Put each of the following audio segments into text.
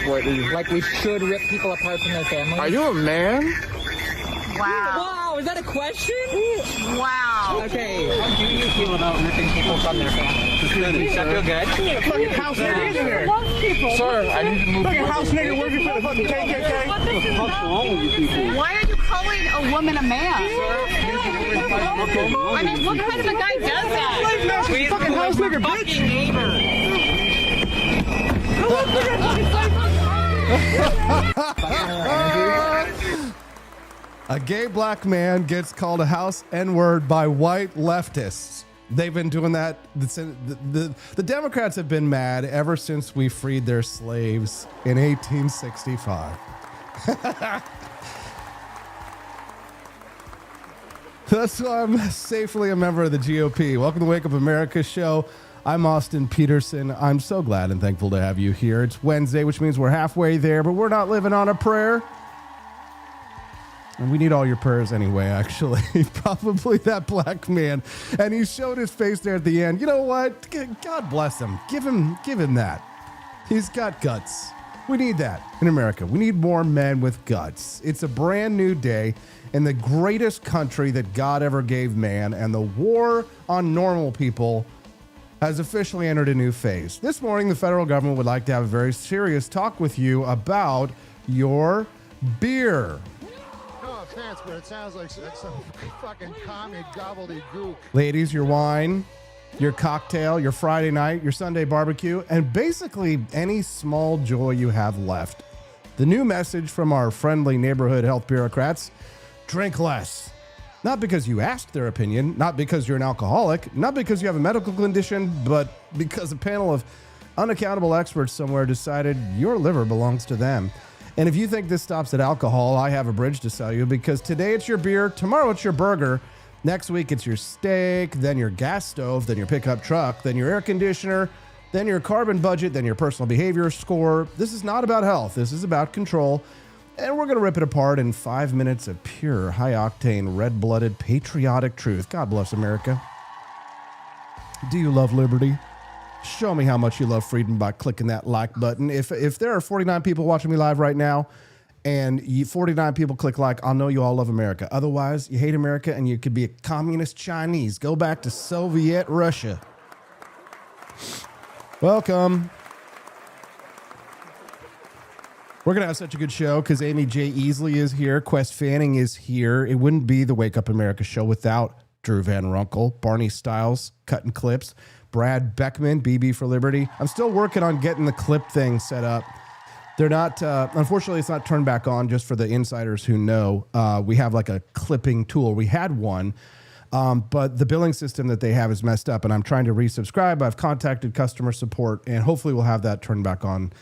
trustworthy. Like we should rip people apart from their families? Are you a man? Wow, is that a question? Wow. Okay, how do you feel about ripping people from their families? Does that feel good? Fucking house nigga in here. Sir, I need to move. Fucking house nigga working for the fucking KKK. What's wrong with you people? Why are you calling a woman a man? I mean, what kind of a guy does that? Fucking house nigga, bitch. A gay black man gets called a house N-word by white leftists. They've been doing that. The Democrats have been mad ever since we freed their slaves in 1865. That's why I'm safely a member of the GOP. Welcome to Wake Up America show. I'm Austin Peterson. I'm so glad and thankful to have you here. It's Wednesday, which means we're halfway there, but we're not living on a prayer. And we need all your prayers anyway, actually. Probably that black man. And he showed his face there at the end. You know what? God bless him. Give him that. He's got guts. We need that in America. We need more men with guts. It's a brand new day in the greatest country that God ever gave man, and the war on normal people has officially entered a new phase. This morning, the federal government would like to have a very serious talk with you about your beer. No offense, but it sounds like some fucking commie gobbledygook. Ladies, your wine, your cocktail, your Friday night, your Sunday barbecue, and basically any small joy you have left. The new message from our friendly neighborhood health bureaucrats: drink less. Not because you asked their opinion, not because you're an alcoholic, not because you have a medical condition, but because a panel of unaccountable experts somewhere decided your liver belongs to them. And if you think this stops at alcohol, I have a bridge to sell you, because today it's your beer, tomorrow it's your burger, next week it's your steak, then your gas stove, then your pickup truck, then your air conditioner, then your carbon budget, then your personal behavior score. This is not about health. This is about control. And we're going to rip it apart in 5 minutes of pure, high-octane, red-blooded, patriotic truth. God bless America. Do you love liberty? Show me how much you love freedom by clicking that like button. If there are 49 people watching me live right now, and 49 people click like, I'll know you all love America. Otherwise, you hate America, and you could be a communist Chinese. Go back to Soviet Russia. Welcome. We're going to have such a good show because Amy J. Easley is here. Quest Fanning is here. It wouldn't be the Wake Up America show without Drew Van Runkle, Barney Stiles, cutting clips, Brad Beckman, BB for Liberty. I'm still working on getting the clip thing set up. They're not, unfortunately, it's not turned back on, just for the insiders who know. We have like a clipping tool. We had one, but the billing system that they have is messed up, and I'm trying to resubscribe. I've contacted customer support, and hopefully we'll have that turned back on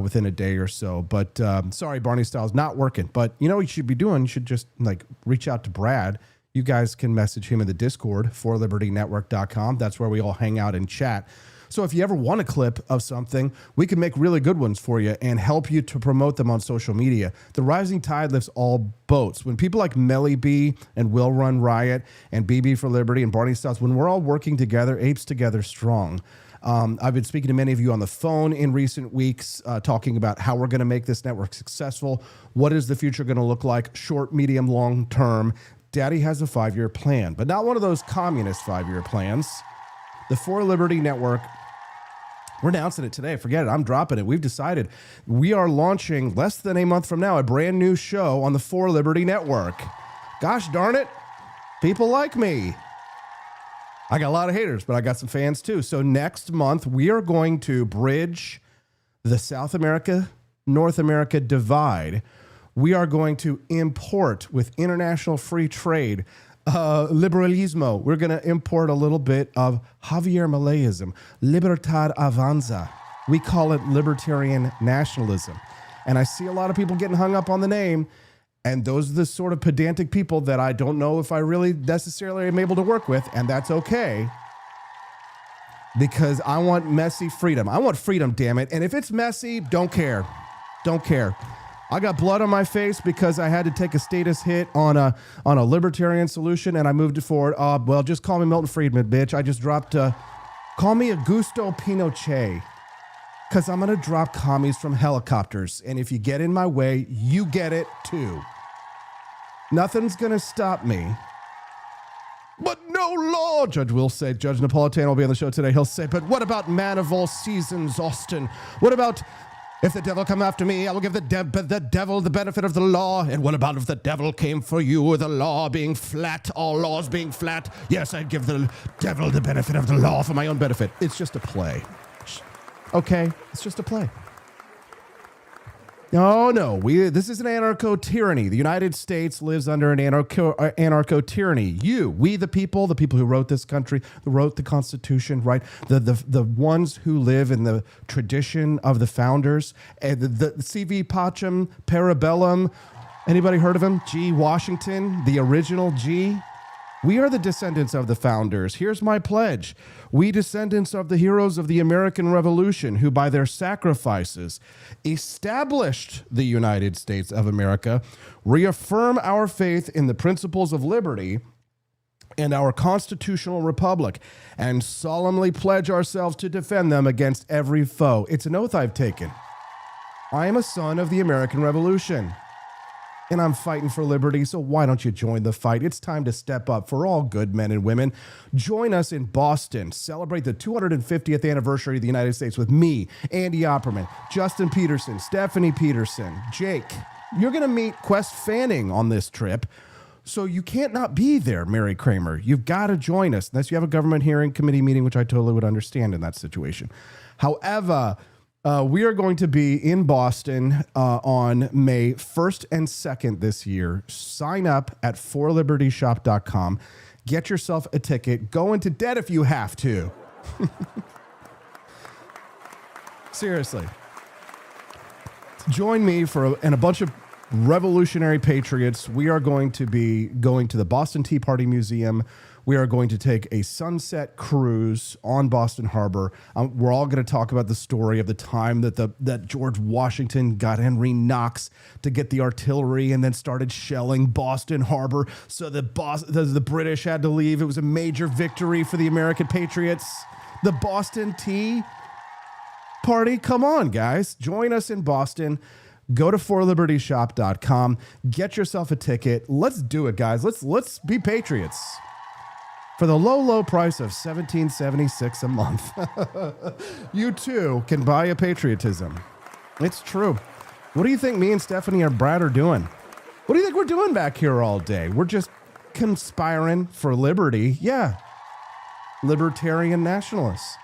within a day or so. But sorry, Barney Styles, not working. But you know what you should be doing? You should just like reach out to Brad. You guys can message him in the Discord, forlibertynetwork.com. That's where we all hang out and chat. So if you ever want a clip of something, we can make really good ones for you and help you to promote them on social media. The rising tide lifts all boats. When people like Melly B and Will Run Riot and BB for Liberty and Barney Styles, when we're all working together, apes together strong. I've been speaking to many of you on the phone in recent weeks, talking about how we're going to make this network successful. What is the future going to look like, short, medium, long term? Daddy has a 5-year plan, but not one of those communist 5-year plans. The For Liberty Network, we're announcing it today. Forget it. I'm dropping it. We've decided we are launching less than a month from now a brand new show on the For Liberty Network. Gosh darn it. People like me. I got a lot of haters, but I got some fans too. So next month, we are going to bridge the South America, North America divide. We are going to import, with international free trade, liberalismo. We're going to import a little bit of Javier Mileiism, libertad avanza. We call it libertarian nationalism. And I see a lot of people getting hung up on the name. And those are the sort of pedantic people that I don't know if I really necessarily am able to work with. And that's okay. Because I want messy freedom. I want freedom, damn it. And if it's messy, don't care. Don't care. I got blood on my face because I had to take a status hit on a libertarian solution, and I moved it forward. Well, just call me Milton Friedman, bitch. I just dropped, call me Augusto Pinochet. Because I'm going to drop commies from helicopters. And if you get in my way, you get it too. Nothing's going to stop me. But no law, Judge will say. Judge Napolitano will be on the show today. He'll say, but what about man of all seasons, Austin? What about if the devil come after me, I will give the devil the benefit of the law. And what about if the devil came for you, the law being flat, all laws being flat? Yes, I'd give the devil the benefit of the law for my own benefit. It's just a play. Okay, it's just a play. No. This is an anarcho-tyranny. The United States lives under an anarcho-tyranny. We the people who wrote this country, who wrote the Constitution, right? The ones who live in the tradition of the founders, the C.V. Pacem, Parabellum. Anybody heard of him? G. Washington, the original G. We are the descendants of the founders. Here's my pledge. We descendants of the heroes of the American Revolution, who by their sacrifices established the United States of America, reaffirm our faith in the principles of liberty and our constitutional republic, and solemnly pledge ourselves to defend them against every foe. It's an oath I've taken. I am a son of the American Revolution. And I'm fighting for liberty, so why don't you join the fight? It's time to step up for all good men and women. Join us in Boston. Celebrate the 250th anniversary of the United States with me, Andy Opperman, Justin Peterson, Stephanie Peterson, Jake. You're going to meet Quest Fanning on this trip, so you can't not be there, Mary Kramer. You've got to join us, unless you have a government hearing committee meeting, which I totally would understand in that situation. However, we are going to be in Boston on May 1st and 2nd this year. Sign up at forlibertyshop.com. Get yourself a ticket. Go into debt if you have to. Seriously. Join me and a bunch of revolutionary patriots. We are going to be going to the Boston Tea Party Museum. We are going to take a sunset cruise on Boston Harbor. We're all going to talk about the story of the time that George Washington got Henry Knox to get the artillery and then started shelling Boston Harbor. So the British had to leave. It was a major victory for the American patriots. The Boston Tea Party. Come on, guys. Join us in Boston. Go to forlibertyshop.com. Get yourself a ticket. Let's do it, guys. Let's be patriots. For the low price of $17.76 a month, you too can buy a patriotism. It's true. What do you think me and Stephanie and Brad are doing? What do you think we're doing back here all day? We're just conspiring for liberty. Yeah. Libertarian nationalists.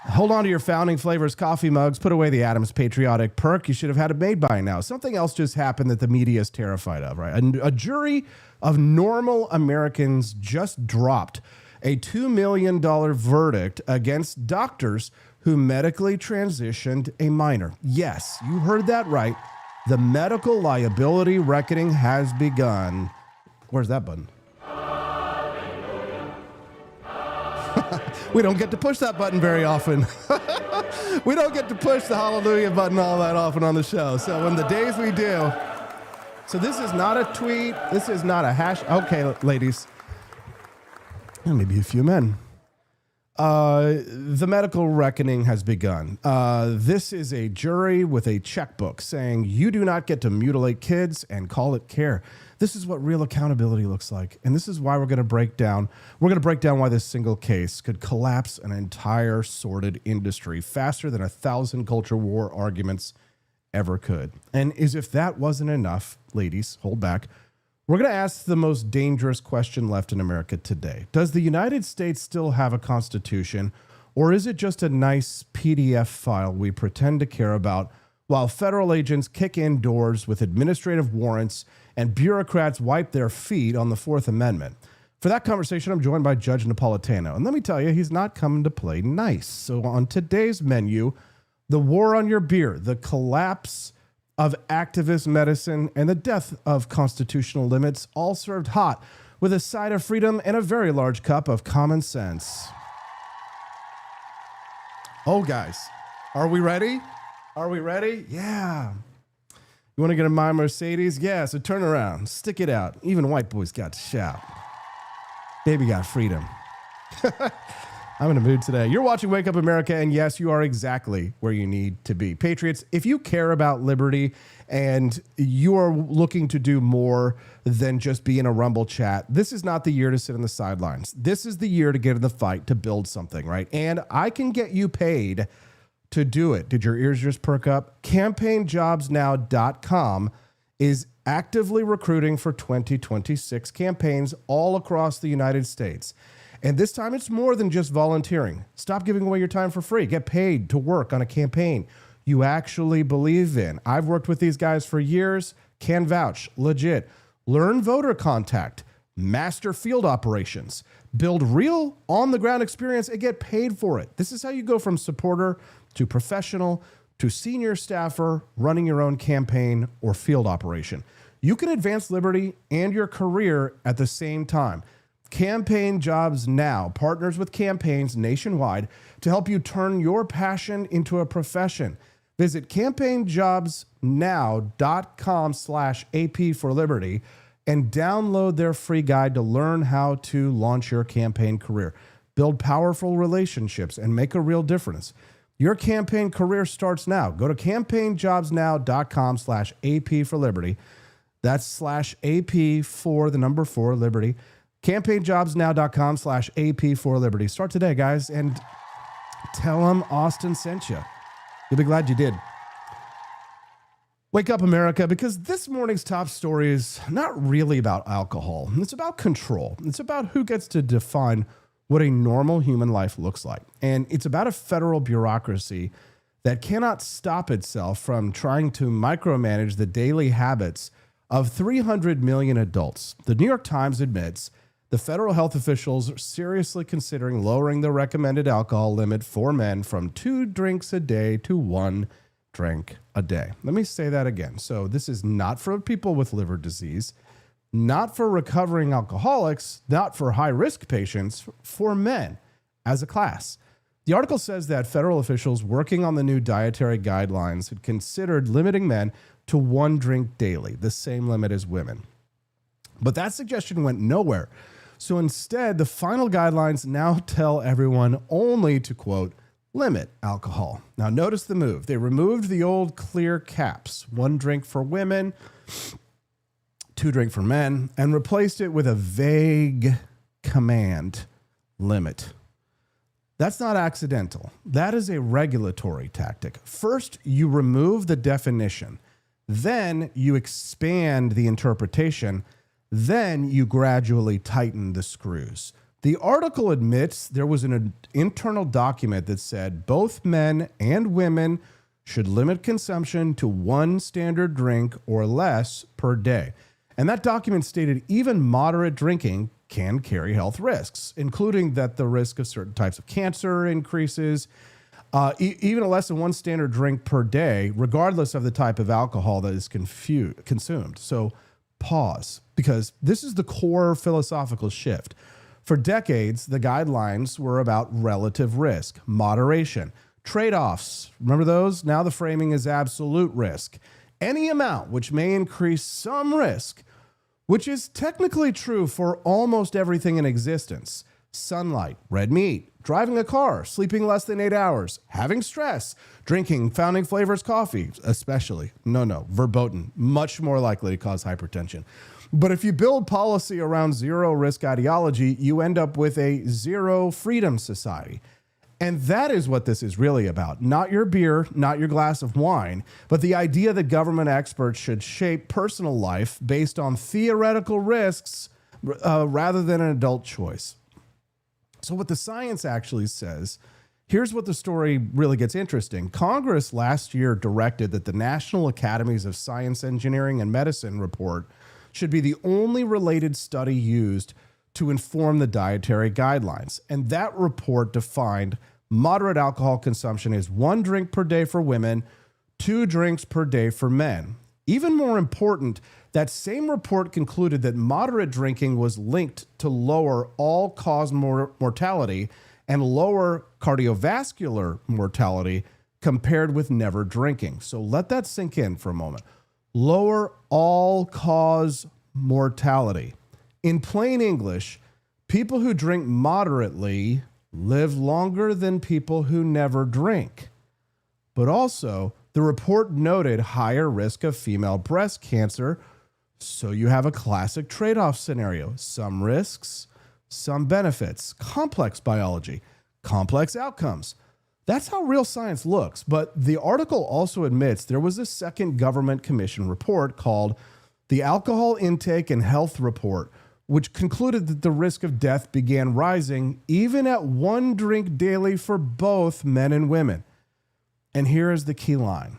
Hold on to your Founding Flavors coffee mugs. Put away the Adams patriotic perk. You should have had it made by now. Something else just happened that the media is terrified of, right? A jury of normal Americans just dropped a $2 million verdict against doctors who medically transitioned a minor. Yes, you heard that right. The medical liability reckoning has begun. Where's that button? We don't get to push that button very often. We don't get to push the hallelujah button all that often on the show. So when the days we do. So this is not a tweet. This is not a hash. Okay, ladies. And maybe a few men. The medical reckoning has begun. This is a jury with a checkbook saying you do not get to mutilate kids and call it care. This is what real accountability looks like. And this is why we're going to break down why this single case could collapse an entire sordid industry faster than 1,000 culture war arguments ever could. And as if that wasn't enough, ladies, hold back. We're going to ask the most dangerous question left in America today. Does the United States still have a constitution, or is it just a nice PDF file we pretend to care about while federal agents kick in doors with administrative warrants and bureaucrats wipe their feet on the Fourth Amendment? For that conversation, I'm joined by Judge Napolitano. And let me tell you, he's not coming to play nice. So on today's menu, the war on your beer, the collapse of activist medicine, and the death of constitutional limits, all served hot with a side of freedom and a very large cup of common sense. Oh, guys, are we ready? Are we ready? Yeah. You want to get in my Mercedes? Yeah, so turn around, stick it out. Even white boys got to shout. Baby got freedom. I'm in a mood today. You're watching Wake Up America, and yes, you are exactly where you need to be. Patriots, if you care about liberty and you are looking to do more than just be in a Rumble chat, this is not the year to sit on the sidelines. This is the year to get in the fight, to build something, right? And I can get you paid to do it. Did your ears just perk up? CampaignJobsNow.com is actively recruiting for 2026 campaigns all across the United States. And this time it's more than just volunteering. Stop giving away your time for free. Get paid to work on a campaign you actually believe in. I've worked with these guys for years, can vouch, legit. Learn voter contact, master field operations, build real on-the-ground experience, and get paid for it. This is how you go from supporter to professional to senior staffer running your own campaign or field operation. You can advance liberty and your career at the same time. Campaign Jobs Now partners with campaigns nationwide to help you turn your passion into a profession. Visit campaignjobsnow.com/AP for Liberty and download their free guide to learn how to launch your campaign career. Build powerful relationships and make a real difference. Your campaign career starts now. Go to campaignjobsnow.com/AP for Liberty. That's /AP for the number 4 Liberty. CampaignJobsNow.com/AP for Liberty. Start today, guys, and tell them Austin sent you. You'll be glad you did. Wake up, America, because this morning's top story is not really about alcohol. It's about control. It's about who gets to define what a normal human life looks like. And it's about a federal bureaucracy that cannot stop itself from trying to micromanage the daily habits of 300 million adults. The New York Times admits the federal health officials are seriously considering lowering the recommended alcohol limit for men from 2 drinks a day to 1 drink a day. Let me say that again. So this is not for people with liver disease, not for recovering alcoholics, not for high-risk patients, for men as a class. The article says that federal officials working on the new dietary guidelines had considered limiting men to 1 drink daily, the same limit as women. But that suggestion went nowhere. So instead, the final guidelines now tell everyone only to, quote, limit alcohol. Now, notice the move. They removed the old clear caps, 1 drink for women, 2 drink for men, and replaced it with a vague command, limit. That's not accidental. That is a regulatory tactic. First, you remove the definition. Then you expand the interpretation. Then you gradually tighten the screws. The article admits there was an internal document that said both men and women should limit consumption to 1 standard drink or less per day. And that document stated even moderate drinking can carry health risks, including that the risk of certain types of cancer increases, even a less than 1 standard drink per day, regardless of the type of alcohol that is consumed. So pause, because this is the core philosophical shift. For decades, the guidelines were about relative risk, moderation, trade-offs. Remember those? Now the framing is absolute risk. Any amount which may increase some risk, which is technically true for almost everything in existence. Sunlight, red meat, driving a car, sleeping less than 8 hours, having stress, drinking founding flavors coffee, especially. No, verboten, much more likely to cause hypertension. But if you build policy around zero risk ideology, you end up with a zero freedom society. And that is what this is really about. Not your beer, not your glass of wine, but the idea that government experts should shape personal life based on theoretical risks rather than an adult choice. So what the science actually says, here's what the story really gets interesting. Congress last year directed that the National Academies of Science, Engineering, and Medicine report should be the only related study used to inform the dietary guidelines. And that report defined moderate alcohol consumption as 1 drink per day for women, 2 drinks per day for men. Even more important, that same report concluded that moderate drinking was linked to lower all-cause mortality and lower cardiovascular mortality compared with never drinking. So let that sink in for a moment. Lower all-cause mortality. In plain English, people who drink moderately live longer than people who never drink. But also, the report noted higher risk of female breast cancer. So you have a classic trade-off scenario. Some risks, some benefits, complex biology, complex outcomes. That's how real science looks. But the article also admits there was a second government commission report called the Alcohol Intake and Health Report, which concluded that the risk of death began rising even at 1 drink daily for both men and women. And here is the key line.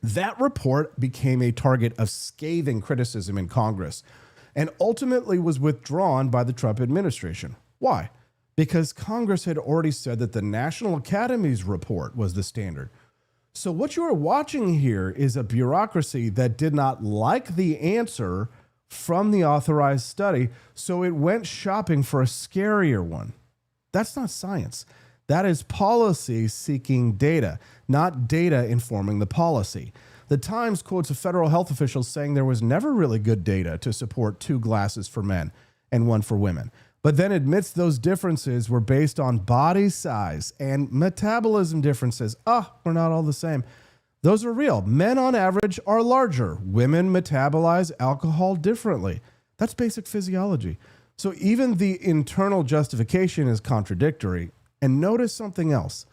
That report became a target of scathing criticism in Congress and ultimately was withdrawn by the Trump administration. Why? Because Congress had already said that the National Academy's report was the standard. So what you are watching here is a bureaucracy that did not like the answer from the authorized study, so it went shopping for a scarier one. That's not science. That is policy seeking data, not data informing the policy. The Times quotes a federal health official saying there was never really good data to support 2 glasses for men and 1 for women, but then admits those differences were based on body size and metabolism differences. We're not all the same. Those are real. Men on average are larger. Women metabolize alcohol differently. That's basic physiology. So even the internal justification is contradictory. And notice something else.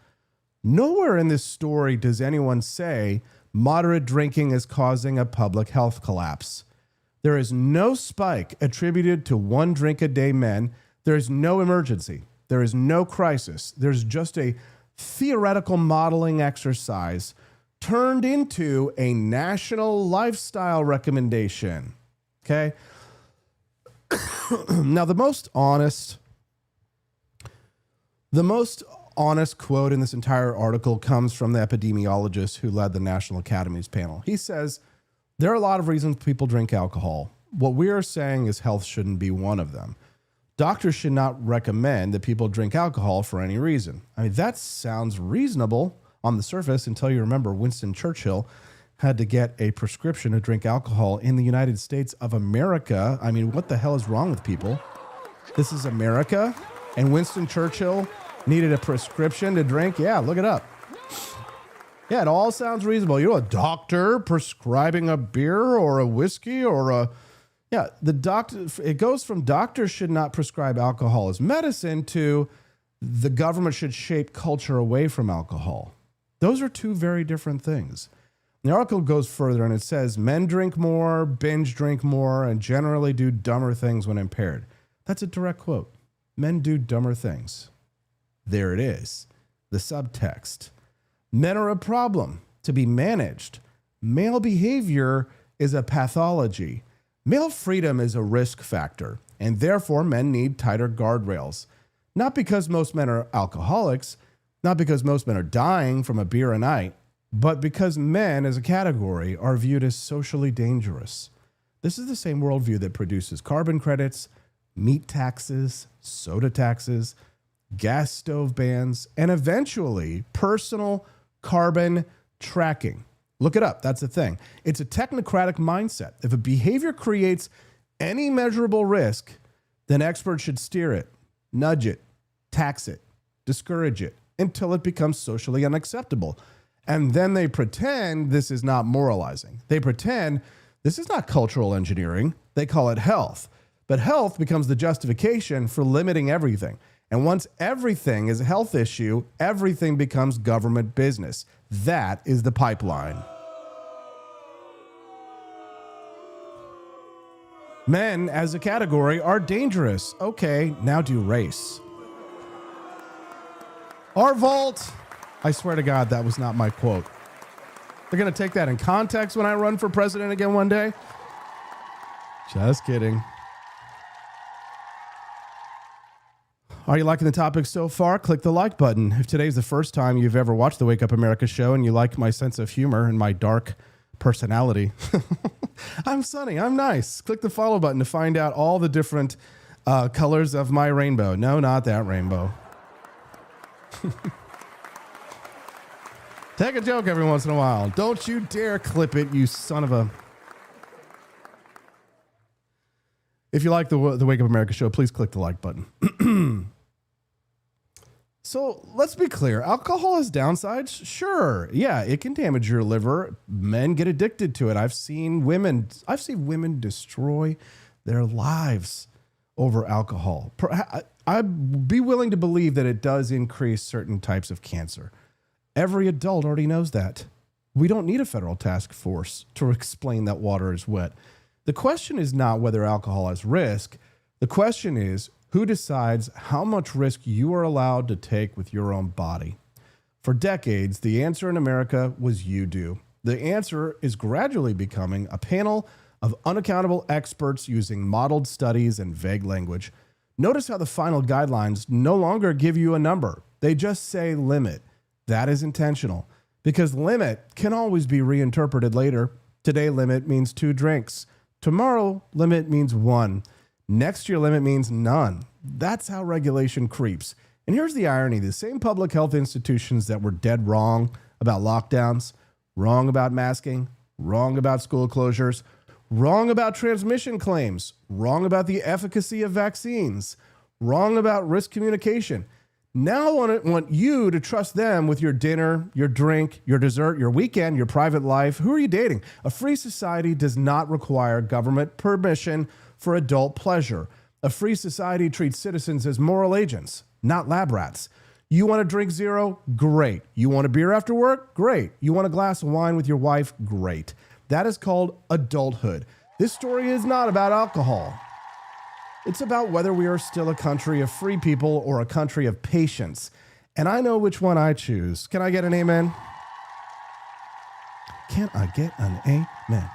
Nowhere in this story does anyone say moderate drinking is causing a public health collapse. There is no spike attributed to 1 drink a day men. There is no emergency. There is no crisis. There's just a theoretical modeling exercise turned into a national lifestyle recommendation. Okay? Now, the most honest quote in this entire article comes from the epidemiologist who led the National Academy's panel. He says, there are a lot of reasons people drink alcohol. What we are saying is health shouldn't be one of them. Doctors should not recommend that people drink alcohol for any reason. I mean, that sounds reasonable on the surface until you remember Winston Churchill had to get a prescription to drink alcohol in the United States of America. I mean, what the hell is wrong with people? This is America, and Winston Churchill needed a prescription to drink? Yeah, look it up. Yeah, it all sounds reasonable. You know, a doctor prescribing a beer or a whiskey or a... Yeah, the doctor, it goes from doctors should not prescribe alcohol as medicine to the government should shape culture away from alcohol. Those are 2 very different things. The article goes further and it says men drink more, binge drink more, and generally do dumber things when impaired. That's a direct quote. Men do dumber things. There it is. The subtext. Men are a problem to be managed. Male behavior is a pathology. Male freedom is a risk factor, and therefore men need tighter guardrails. Not because most men are alcoholics, not because most men are dying from a beer a night, but because men as a category are viewed as socially dangerous. This is the same worldview that produces carbon credits, meat taxes, soda taxes, gas stove bans, and eventually personal carbon tracking. Look it up. That's the thing. It's a technocratic mindset. If a behavior creates any measurable risk, then experts should steer it, nudge it, tax it, discourage it until it becomes socially unacceptable. And then they pretend this is not moralizing. They pretend this is not cultural engineering. They call it health. But health becomes the justification for limiting everything. And once everything is a health issue, everything becomes government business. That is the pipeline. Men as a category are dangerous. Okay, now do race. Our vault. I swear to God, that was not my quote. They're going to take that in context when I run for president again one day. Just kidding. Are you liking the topic so far? Click the like button. If today's the first time you've ever watched the Wake Up America show and you like my sense of humor and my dark personality, I'm sunny. I'm nice. Click the follow button to find out all the different colors of my rainbow. No, not that rainbow. Take a joke every once in a while. Don't you dare clip it, you son of a... If you like the Wake Up America show, please click the like button. So let's be clear. Alcohol has downsides. Sure. Yeah, it can damage your liver. Men get addicted to it. I've seen women destroy their lives over alcohol. I'd be willing to believe that it does increase certain types of cancer. Every adult already knows that. We don't need a federal task force to explain that water is wet. The question is not whether alcohol has risk. The question is, who decides how much risk you are allowed to take with your own body? For decades, the answer in America was you do. The answer is gradually becoming a panel of unaccountable experts using modeled studies and vague language. Notice how the final guidelines no longer give you a number. They just say limit. That is intentional because limit can always be reinterpreted later. Today, limit means 2 drinks. Tomorrow, limit means 1. Next year, limit means none. That's how regulation creeps. And here's the irony. The same public health institutions that were dead wrong about lockdowns, wrong about masking, wrong about school closures, wrong about transmission claims, wrong about the efficacy of vaccines, wrong about risk communication. Now I want you to trust them with your dinner, your drink, your dessert, your weekend, your private life. Who are you dating? A free society does not require government permission for adult pleasure. A free society treats citizens as moral agents, not lab rats. You want to drink zero? Great. You want a beer after work? Great. You want a glass of wine with your wife? Great. That is called adulthood. This story is not about alcohol. It's about whether we are still a country of free people or a country of patience. And I know which one I choose. Can I get an amen? Can I get an amen?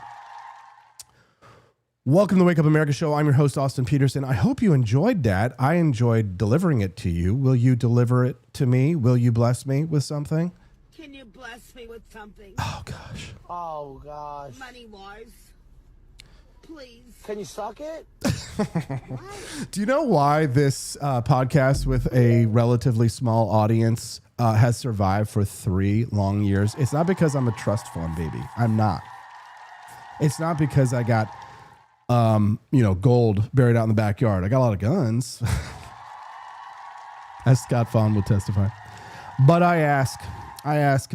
Welcome to the Wake Up America Show. I'm your host, Austin Peterson. I hope you enjoyed that. I enjoyed delivering it to you. Will you deliver it to me? Will you bless me with something? Can you bless me with something? Oh, gosh. Oh, gosh. Money-wise. Please. Can you suck it? Do you know why this podcast with a relatively small audience has survived for 3 long years? It's not because I'm a trust fund baby. I'm not. It's not because I got gold buried out in the backyard. I got a lot of guns, as Scott Fawn will testify. But I ask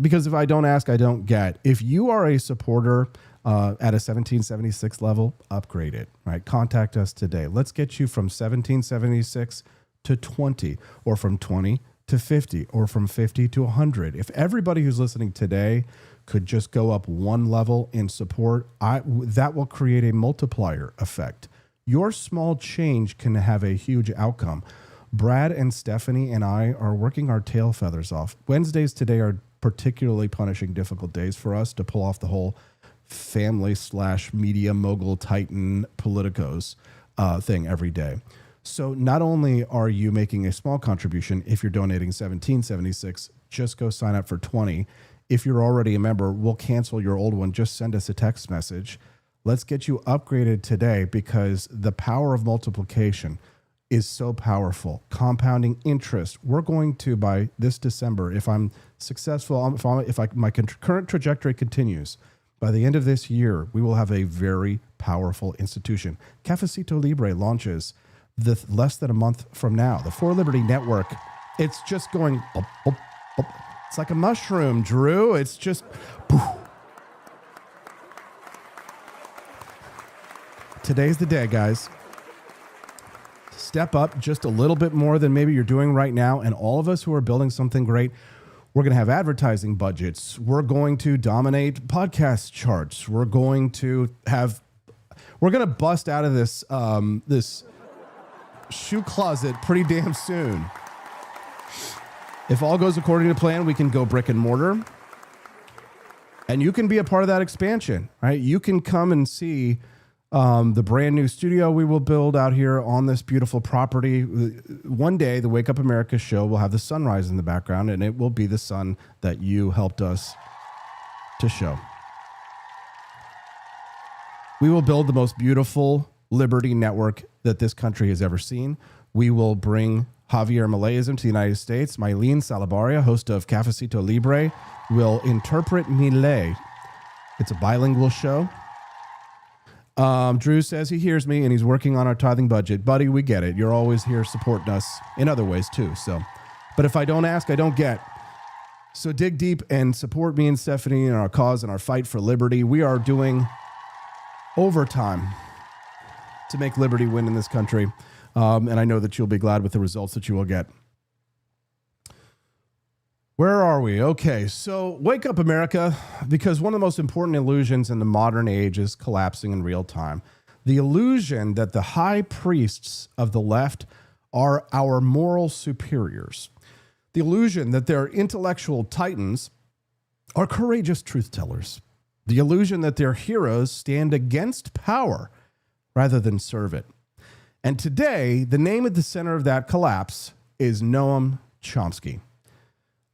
because if I don't ask, I don't get. If you are a supporter at a 1776 level, upgrade it, right? Contact us today. Let's get you from 1776 to 20, or from 20 to 50, or from 50 to 100. If everybody who's listening today could just go up 1 level in support, that will create a multiplier effect. Your small change can have a huge outcome. Brad and Stephanie and I are working our tail feathers off. Wednesdays today are particularly punishing, difficult days for us to pull off the whole family/media mogul titan politicos thing every day. So not only are you making a small contribution, if you're donating 1776, just go sign up for 20. If you're already a member, we'll cancel your old one. Just send us a text message. Let's get you upgraded today because the power of multiplication is so powerful. Compounding interest. We're going to, by this December, if I'm successful, if my current trajectory continues, by the end of this year, we will have a very powerful institution. Cafecito Libre launches less than a month from now. The For Liberty Network, it's just going... It's like a mushroom, Drew. It's just... Poof. Today's the day, guys. Step up just a little bit more than maybe you're doing right now. And all of us who are building something great, we're going to have advertising budgets. We're going to dominate podcast charts. We're going to bust out of this, this shoe closet pretty damn soon. If all goes according to plan, we can go brick and mortar. And you can be a part of that expansion, right? You can come and see the brand new studio we will build out here on this beautiful property. One day, the Wake Up America show will have the sunrise in the background, and it will be the sun that you helped us to show. We will build the most beautiful liberty network that this country has ever seen. We will bring Javier Malayism to the United States. Mylene Salabaria, host of Cafecito Libre, will interpret Millet. It's a bilingual show. Drew says he hears me and he's working on our tithing budget. Buddy, we get it. You're always here supporting us in other ways too. So But if I don't ask, I don't get. So dig deep and support me and Stephanie in our cause and our fight for liberty. We are doing overtime to make liberty win in this country. And I know that you'll be glad with the results that you will get. Where are we? Okay, so wake up, America, because one of the most important illusions in the modern age is collapsing in real time. The illusion that the high priests of the left are our moral superiors. The illusion that their intellectual titans are courageous truth tellers. The illusion that their heroes stand against power rather than serve it. And today, the name at the center of that collapse is Noam Chomsky.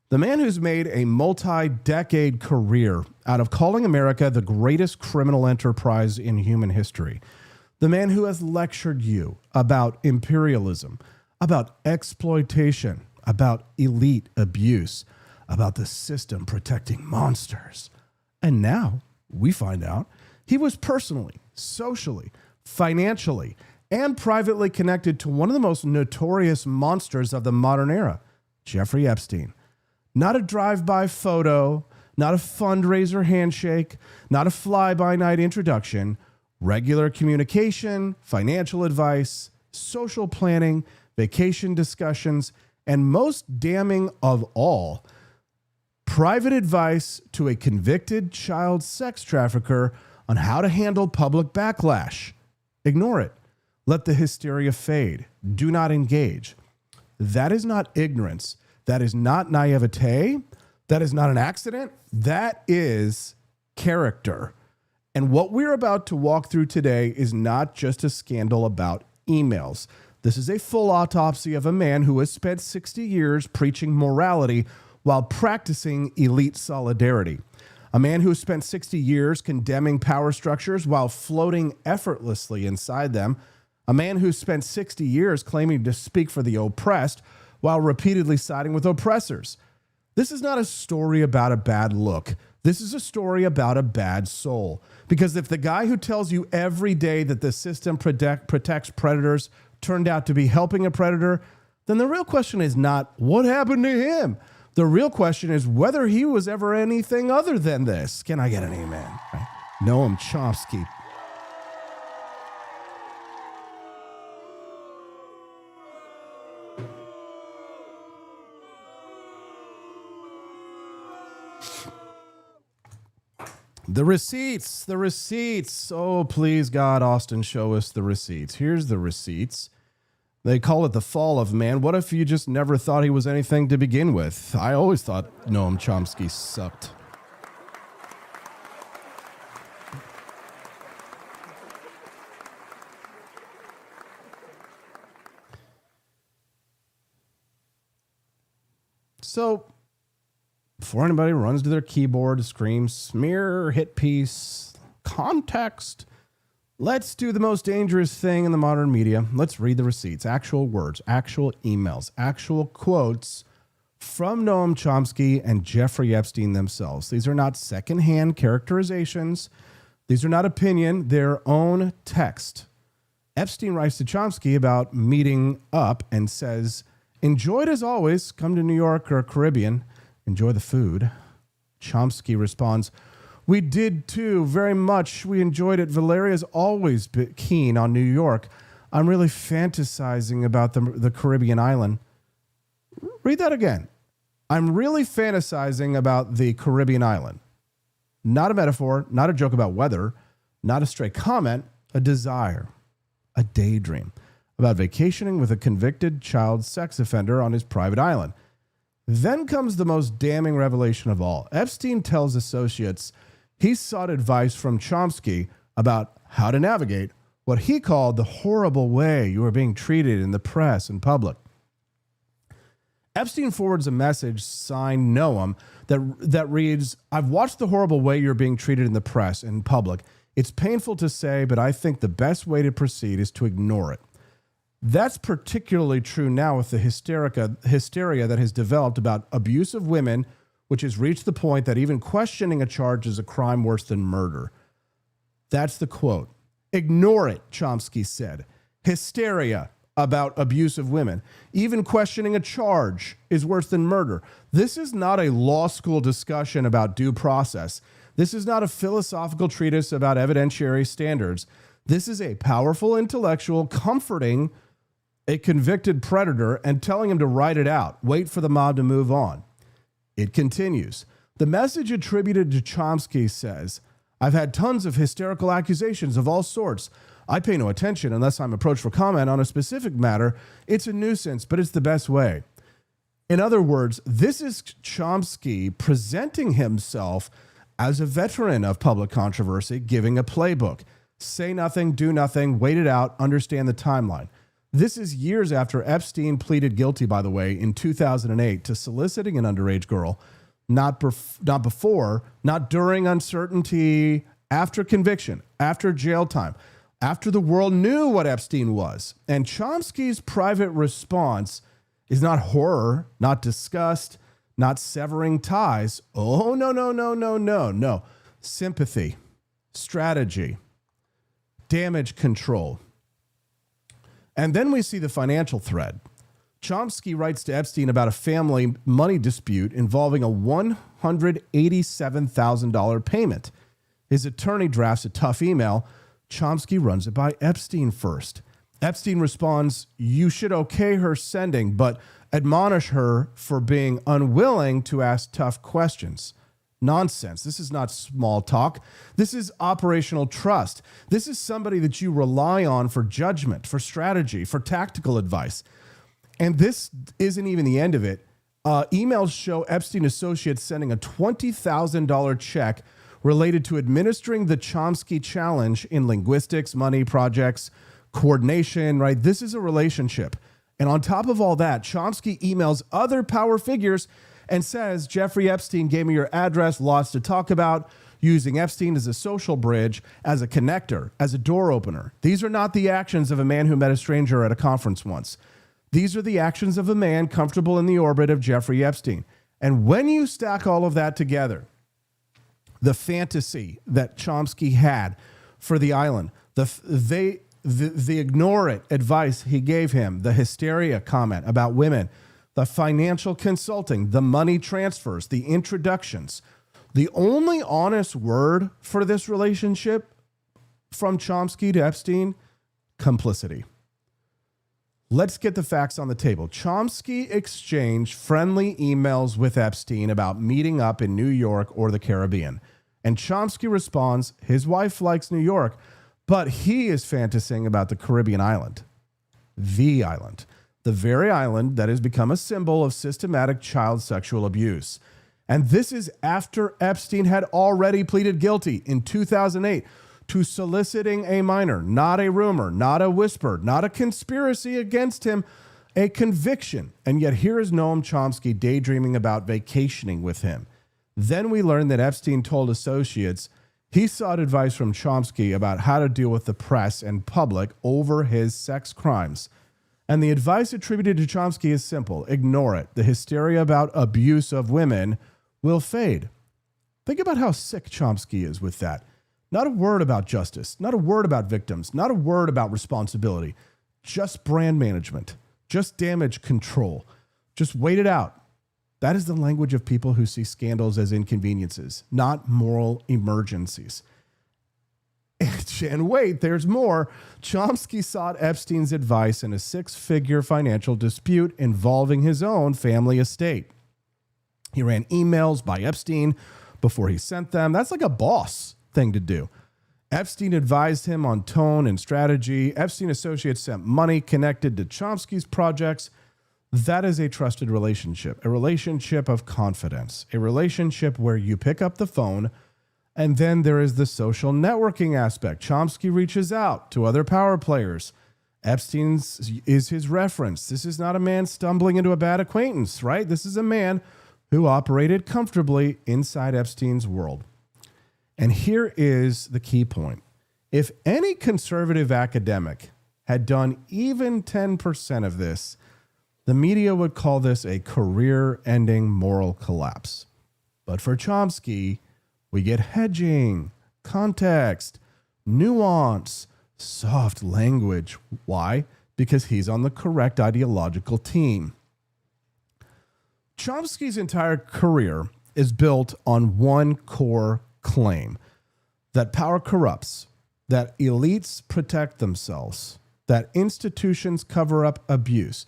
The man who's made a multi-decade career out of calling America the greatest criminal enterprise in human history. The man who has lectured you about imperialism, about exploitation, about elite abuse, about the system protecting monsters. And now we find out he was personally, socially, financially, and privately connected to one of the most notorious monsters of the modern era, Jeffrey Epstein. Not a drive-by photo, not a fundraiser handshake, not a fly-by-night introduction, regular communication, financial advice, social planning, vacation discussions, and most damning of all, private advice to a convicted child sex trafficker on how to handle public backlash. Ignore it. Let the hysteria fade. Do not engage. That is not ignorance. That is not naivete. That is not an accident. That is character. And what we're about to walk through today is not just a scandal about emails. This is a full autopsy of a man who has spent 60 years preaching morality while practicing elite solidarity. A man who has spent 60 years condemning power structures while floating effortlessly inside them. A man who spent 60 years claiming to speak for the oppressed while repeatedly siding with oppressors. This is not a story about a bad look. This is a story about a bad soul. Because if the guy who tells you every day that the system protects predators turned out to be helping a predator, then the real question is not what happened to him. The real question is whether he was ever anything other than this. Can I get an amen? Right? Noam Chomsky. The receipts. Oh, please, God, Austin, show us the receipts. Here's the receipts. They call it the fall of man. What if you just never thought he was anything to begin with? I always thought Noam Chomsky sucked. So, before anybody runs to their keyboard, screams, smear, hit piece, context, let's do the most dangerous thing in the modern media. Let's read the receipts, actual words, actual emails, actual quotes from Noam Chomsky and Jeffrey Epstein themselves. These are not secondhand characterizations. These are not opinion, their own text. Epstein writes to Chomsky about meeting up and says, "Enjoyed as always, come to New York or Caribbean. Enjoy the food." Chomsky responds, "We did too, very much. We enjoyed it. Valeria's always been keen on New York. I'm really fantasizing about the Caribbean island." Read that again. I'm really fantasizing about the Caribbean island. Not a metaphor, not a joke about weather, not a stray comment, a desire, a daydream about vacationing with a convicted child sex offender on his private island. Then comes the most damning revelation of all. Epstein tells associates he sought advice from Chomsky about how to navigate what he called the horrible way you were being treated in the press and public. Epstein forwards a message signed Noam that reads, "I've watched the horrible way you're being treated in the press and public. It's painful to say, but I think the best way to proceed is to ignore it." That's particularly true now with the hysteria that has developed about abuse of women, which has reached the point that even questioning a charge is a crime worse than murder. That's the quote. "Ignore it," Chomsky said. "Hysteria, about abuse of women. Even questioning a charge is worse than murder. This is not a law school discussion about due process. This is not a philosophical treatise about evidentiary standards. This is a powerful intellectual comforting a convicted predator and telling him to write it out. Wait for the mob to move on. It continues. The message attributed to Chomsky says, I've had tons of hysterical accusations of all sorts. I pay no attention unless I'm approached for comment on a specific matter. It's a nuisance, but it's the best way. In other words, this is Chomsky presenting himself as a veteran of public controversy, giving a playbook. Say nothing, do nothing, wait it out, understand the timeline. This is years after Epstein pleaded guilty, by the way, in 2008 to soliciting an underage girl, not before, not during uncertainty, after conviction, after jail time, after the world knew what Epstein was. And Chomsky's private response is not horror, not disgust, not severing ties. Oh, no. Sympathy, strategy, damage control. And then we see the financial thread. Chomsky writes to Epstein about a family money dispute involving a $187,000 payment. His attorney drafts a tough email. Chomsky runs it by Epstein first. Epstein responds, you should okay her sending, but admonish her for being unwilling to ask tough questions. Nonsense. This is not small talk. This is operational trust. This is somebody that you rely on for judgment, for strategy, for tactical advice. And this isn't even the end of it. Emails show Epstein associates sending a $20,000 check related to administering the Chomsky challenge in linguistics, money, projects, coordination, right? This is a relationship. And on top of all that, Chomsky emails other power figures and says, Jeffrey Epstein gave me your address, lots to talk about, using Epstein as a social bridge, as a connector, as a door opener. These are not the actions of a man who met a stranger at a conference once. These are the actions of a man comfortable in the orbit of Jeffrey Epstein. And when you stack all of that together, the fantasy that Chomsky had for the island, the ignore it advice he gave him, the hysteria comment about women, the financial consulting, the money transfers, the introductions. The only honest word for this relationship from Chomsky to Epstein, complicity. Let's get the facts on the table. Chomsky exchanged friendly emails with Epstein about meeting up in New York or the Caribbean. And Chomsky responds, his wife likes New York, but he is fantasizing about the Caribbean island. The island. The very island that has become a symbol of systematic child sexual abuse. And this is after Epstein had already pleaded guilty in 2008 to soliciting a minor, not a rumor, not a whisper, not a conspiracy against him, a conviction. And yet here is Noam Chomsky daydreaming about vacationing with him. Then we learn that Epstein told associates he sought advice from Chomsky about how to deal with the press and public over his sex crimes. And the advice attributed to Chomsky is simple. Ignore it. The hysteria about abuse of women will fade. Think about how sick Chomsky is with that. Not a word about justice, not a word about victims, not a word about responsibility, just brand management, just damage control. Just wait it out. That is the language of people who see scandals as inconveniences, not moral emergencies. And wait, there's more. Chomsky sought Epstein's advice in a six-figure financial dispute involving his own family estate. He ran emails by Epstein before he sent them. That's like a boss thing to do. Epstein advised him on tone and strategy. Epstein associates sent money connected to Chomsky's projects. That is a trusted relationship, a relationship of confidence, a relationship where you pick up the phone. And then there is the social networking aspect. Chomsky reaches out to other power players. Epstein's is his reference. This is not a man stumbling into a bad acquaintance, right? This is a man who operated comfortably inside Epstein's world. And here is the key point. If any conservative academic had done even 10% of this, the media would call this a career-ending moral collapse. But for Chomsky, we get hedging, context, nuance, soft language. Why? because he's on the correct ideological team. Chomsky's entire career is built on one core claim: that power corrupts, that elites protect themselves, that institutions cover up abuse.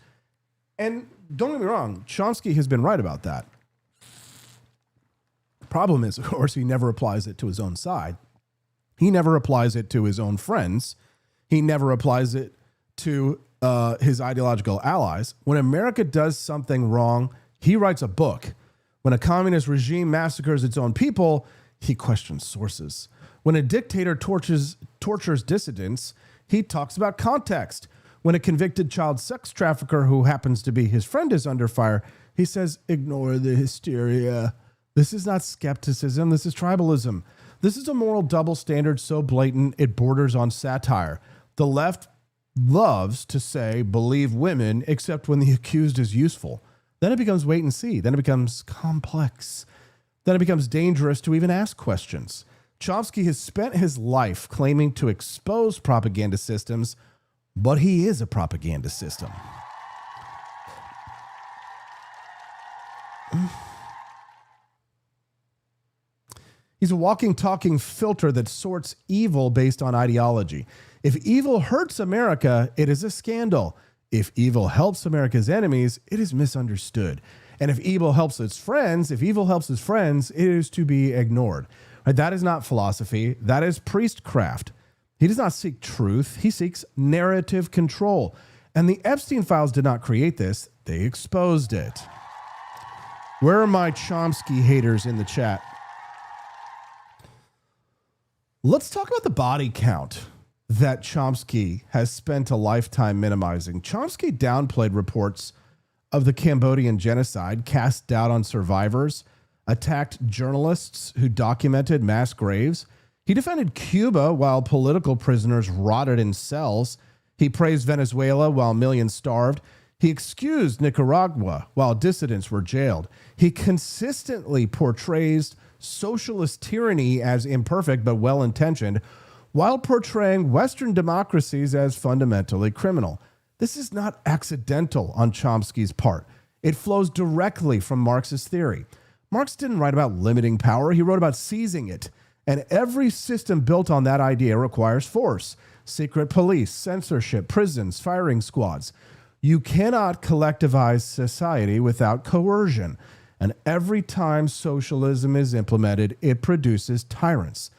And don't get me wrong, Chomsky has been right about that. Problem is, of course, he never applies it to his own side. He never applies it to his own friends. He never applies it to his ideological allies. When America does something wrong, he writes a book. When a communist regime massacres its own people, he questions sources. When a dictator tortures dissidents, he talks about context. When a convicted child sex trafficker who happens to be his friend is under fire, he says, ignore the hysteria. This is not skepticism. This is tribalism. This is a moral double standard so blatant it borders on satire. The left loves to say, believe women, except when the accused is useful. Then it becomes wait and see. Then it becomes complex. Then it becomes dangerous to even ask questions. Chomsky has spent his life claiming to expose propaganda systems, but he is a propaganda system. He's a walking, talking filter that sorts evil based on ideology. If evil hurts America, it is a scandal. If evil helps America's enemies, it is misunderstood. And if evil helps its friends, it is to be ignored. Right? That is not philosophy. That is priestcraft. He does not seek truth. He seeks narrative control. And the Epstein files did not create this. They exposed it. Where are my Chomsky haters in the chat? Let's talk about the body count that Chomsky has spent a lifetime minimizing. Chomsky downplayed reports of the Cambodian genocide, cast doubt on survivors, attacked journalists who documented mass graves. He defended Cuba while political prisoners rotted in cells. He praised Venezuela while millions starved. He excused Nicaragua while dissidents were jailed. He consistently portrays socialist tyranny as imperfect but well-intentioned, while portraying Western democracies as fundamentally criminal. This is not accidental on Chomsky's part. It flows directly from Marxist theory. Marx didn't write about limiting power. He wrote about seizing it. And every system built on that idea requires force. Secret police, censorship, prisons, firing squads. You cannot collectivize society without coercion. And every time socialism is implemented, it produces tyrants.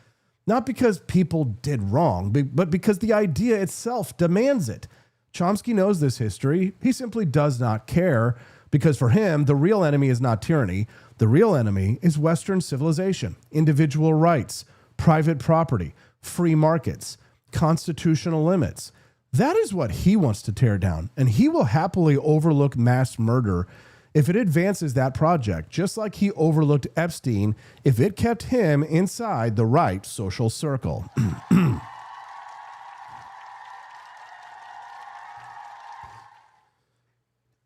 Not because people did wrong, but because the idea itself demands it. Chomsky knows this history. He simply does not care, because for him, the real enemy is not tyranny. The real enemy is Western civilization, individual rights, private property, free markets, constitutional limits. That is what he wants to tear down, and he will happily overlook mass murder if it advances that project, just like he overlooked Epstein if it kept him inside the right social circle.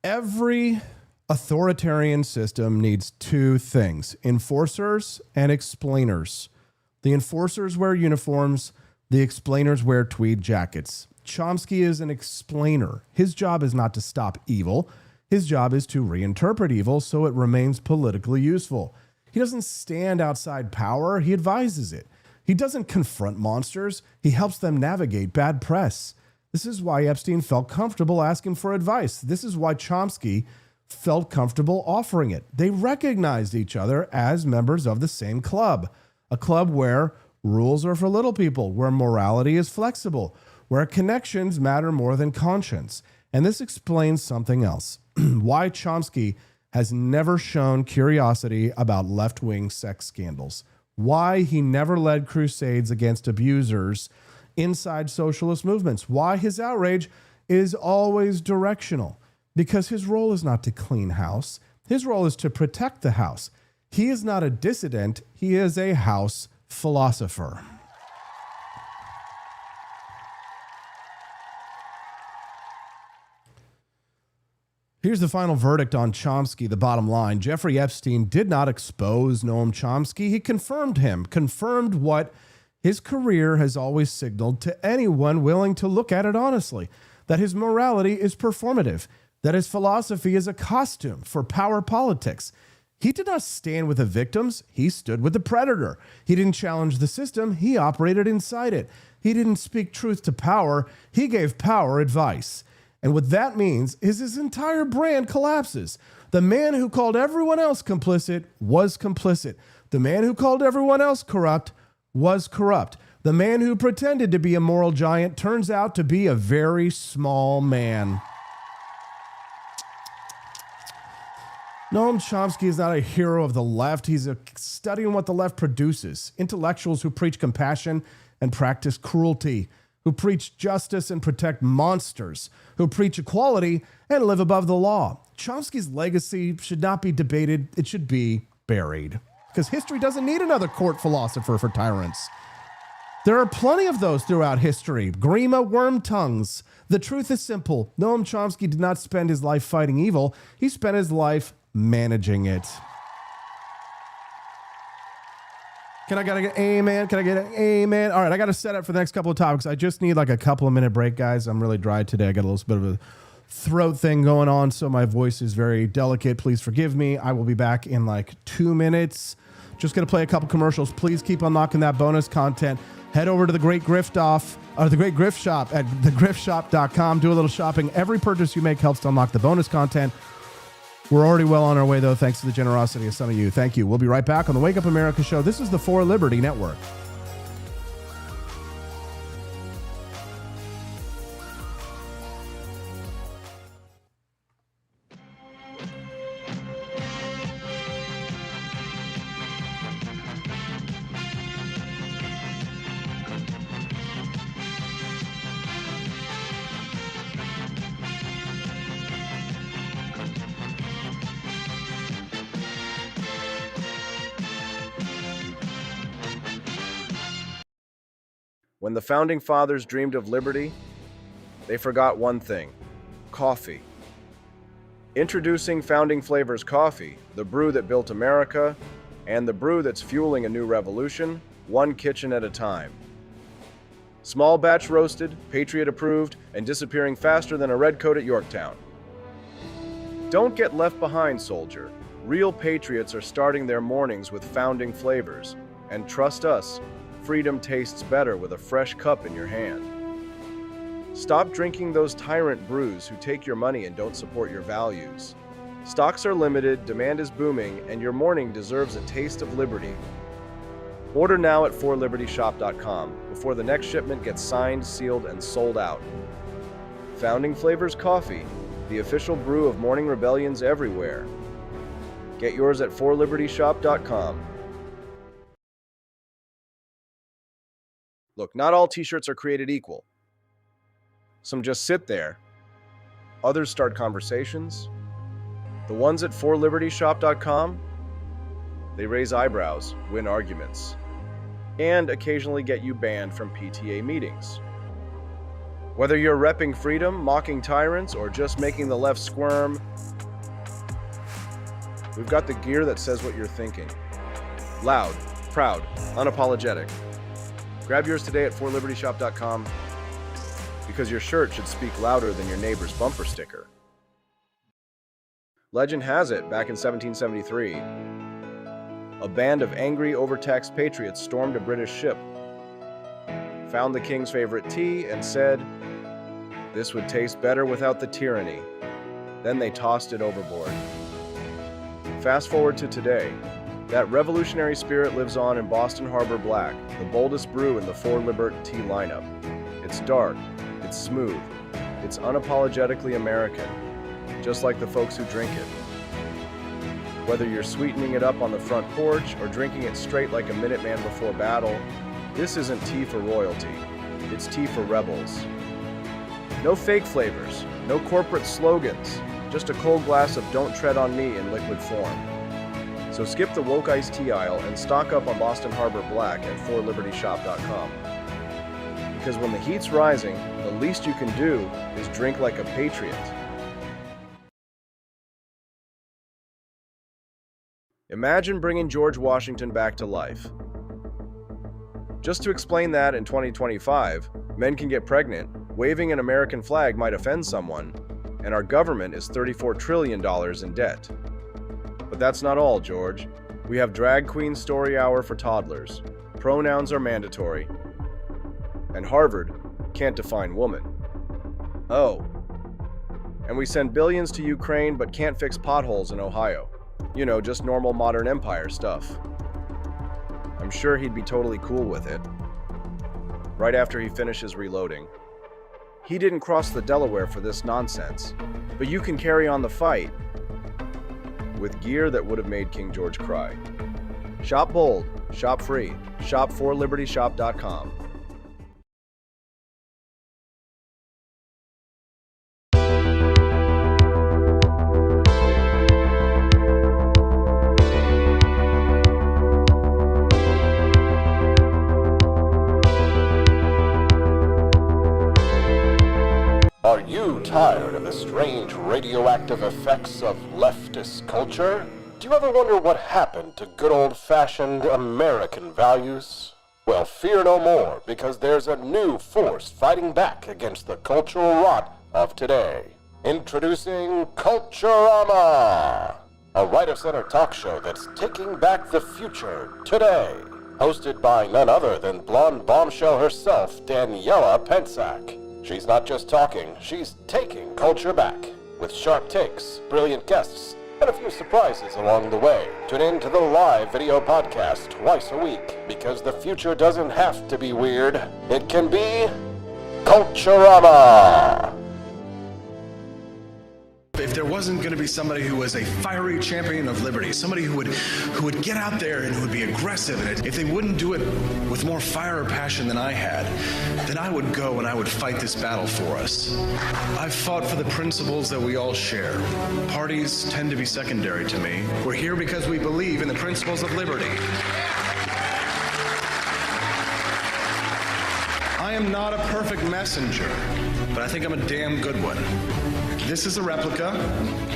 Every authoritarian system needs two things: enforcers and explainers. The enforcers wear uniforms, the explainers wear tweed jackets. Chomsky is an explainer. His job is not to stop evil. His job is to reinterpret evil so it remains politically useful. He doesn't stand outside power, he advises it. He doesn't confront monsters, he helps them navigate bad press. This is why Epstein felt comfortable asking for advice. This is why Chomsky felt comfortable offering it. They recognized each other as members of the same club, a club where rules are for little people, where morality is flexible, where connections matter more than conscience. And this explains something else. Why Chomsky has never shown curiosity about left-wing sex scandals. Why he never led crusades against abusers inside socialist movements. Why his outrage is always directional. Because his role is not to clean house. His role is to protect the house. He is not a dissident. He is a house philosopher. Here's the final verdict on Chomsky, the bottom line. Jeffrey Epstein did not expose Noam Chomsky. He confirmed what his career has always signaled to anyone willing to look at it honestly. that his morality is performative, that his philosophy is a costume for power politics. He did not stand with the victims. He stood with the predator. He didn't challenge the system. He operated inside it. He didn't speak truth to power. He gave power advice. And what that means is his entire brand collapses. The man who called everyone else complicit was complicit. The man who called everyone else corrupt was corrupt. The man who pretended to be a moral giant turns out to be a very small man. Noam Chomsky is not a hero of the left. He's studying what the left produces. Intellectuals who preach compassion and practice cruelty, who preach justice and protect monsters, who preach equality and live above the law. Chomsky's legacy should not be debated. It should be buried. Because history doesn't need another court philosopher for tyrants. There are plenty of those throughout history. Grima worm tongues. The truth is simple. Noam Chomsky did not spend his life fighting evil. He spent his life managing it. Can I get an amen? Can I get an amen? All right, I got to set up for the next couple of topics. I just need like a couple of minute break, guys. I'm really dry today. I got a little bit of a throat thing going on, so my voice is very delicate. Please forgive me. I will be back in like 2 minutes. Just going to play a couple commercials. Please keep unlocking that bonus content. Head over to the Great Grift the Great Grift Shop at thegriftshop.com. Do a little shopping. Every purchase you make helps to unlock the bonus content. We're already well on our way, though, thanks to the generosity of some of you. Thank you. We'll be right back on the Wake Up America show. This is the For Liberty Network. When the Founding Fathers dreamed of liberty, they forgot one thing: coffee. Introducing Founding Flavors Coffee, the brew that built America, and the brew that's fueling a new revolution, one kitchen at a time. Small batch roasted, Patriot approved, and disappearing faster than a redcoat at Yorktown. Don't get left behind, soldier. Real patriots are starting their mornings with Founding Flavors, and trust us, freedom tastes better with a fresh cup in your hand. Stop drinking those tyrant brews who take your money and don't support your values. Stocks are limited, demand is booming, and your morning deserves a taste of liberty. Order now at forlibertyshop.com before the next shipment gets signed, sealed, and sold out. Founding Flavors Coffee, the official brew of morning rebellions everywhere. Get yours at forlibertyshop.com. Look, not all t-shirts are created equal. Some just sit there. Others start conversations. The ones at forlibertyshop.com, they raise eyebrows, win arguments, and occasionally get you banned from PTA meetings. Whether you're repping freedom, mocking tyrants, or just making the left squirm, we've got the gear that says what you're thinking. Loud, proud, unapologetic. Grab yours today at forlibertyshop.com because your shirt should speak louder than your neighbor's bumper sticker. Legend has it, back in 1773, a band of angry, overtaxed patriots stormed a British ship, found the king's favorite tea, and said, "This would taste better without the tyranny." Then they tossed it overboard. Fast forward to today. That revolutionary spirit lives on in Boston Harbor Black, the boldest brew in the For Libert tea lineup. It's dark, it's smooth, it's unapologetically American, just like the folks who drink it. Whether you're sweetening it up on the front porch or drinking it straight like a Minuteman before battle, this isn't tea for royalty, it's tea for rebels. No fake flavors, no corporate slogans, just a cold glass of Don't Tread on Me in liquid form. So skip the woke iced tea aisle and stock up on Boston Harbor Black at forlibertyshop.com. Because when the heat's rising, the least you can do is drink like a patriot. Imagine bringing George Washington back to life. Just to explain that in 2025, men can get pregnant, Waving an American flag might offend someone, and our government is $34 trillion in debt. But that's not all, George. We have drag queen story hour for toddlers. Pronouns are mandatory. And Harvard can't define woman. Oh. And we send billions to Ukraine but can't fix potholes in Ohio. You know, just normal modern empire stuff. I'm sure he'd be totally cool with it. Right after he finishes reloading. He didn't cross the Delaware for this nonsense, but you can carry on the fight with gear that would have made King George cry. Shop bold, shop free, shop for libertyshop.com. Are you tired of the strange radioactive effects of leftist culture? Do you ever wonder what happened to good old-fashioned American values? Well, fear no more, because there's a new force fighting back against the cultural rot of today. Introducing Culturama, a right-of-center talk show that's taking back the future today. Hosted by none other than blonde bombshell herself, Daniela Pensack. She's not just talking, she's taking culture back. With sharp takes, brilliant guests, and a few surprises along the way. Tune in to the live video podcast twice a week, because the future doesn't have to be weird. It can be Culturama. If there wasn't going to be somebody who was a fiery champion of liberty, somebody who would get out there and who would be aggressive, and if they wouldn't do it with more fire or passion than I had, then I would go and I would fight this battle for us. I've fought for the principles that we all share. Parties tend to be secondary to me. We're here because we believe in the principles of liberty. I am not a perfect messenger, but I think I'm a damn good one. This is a replica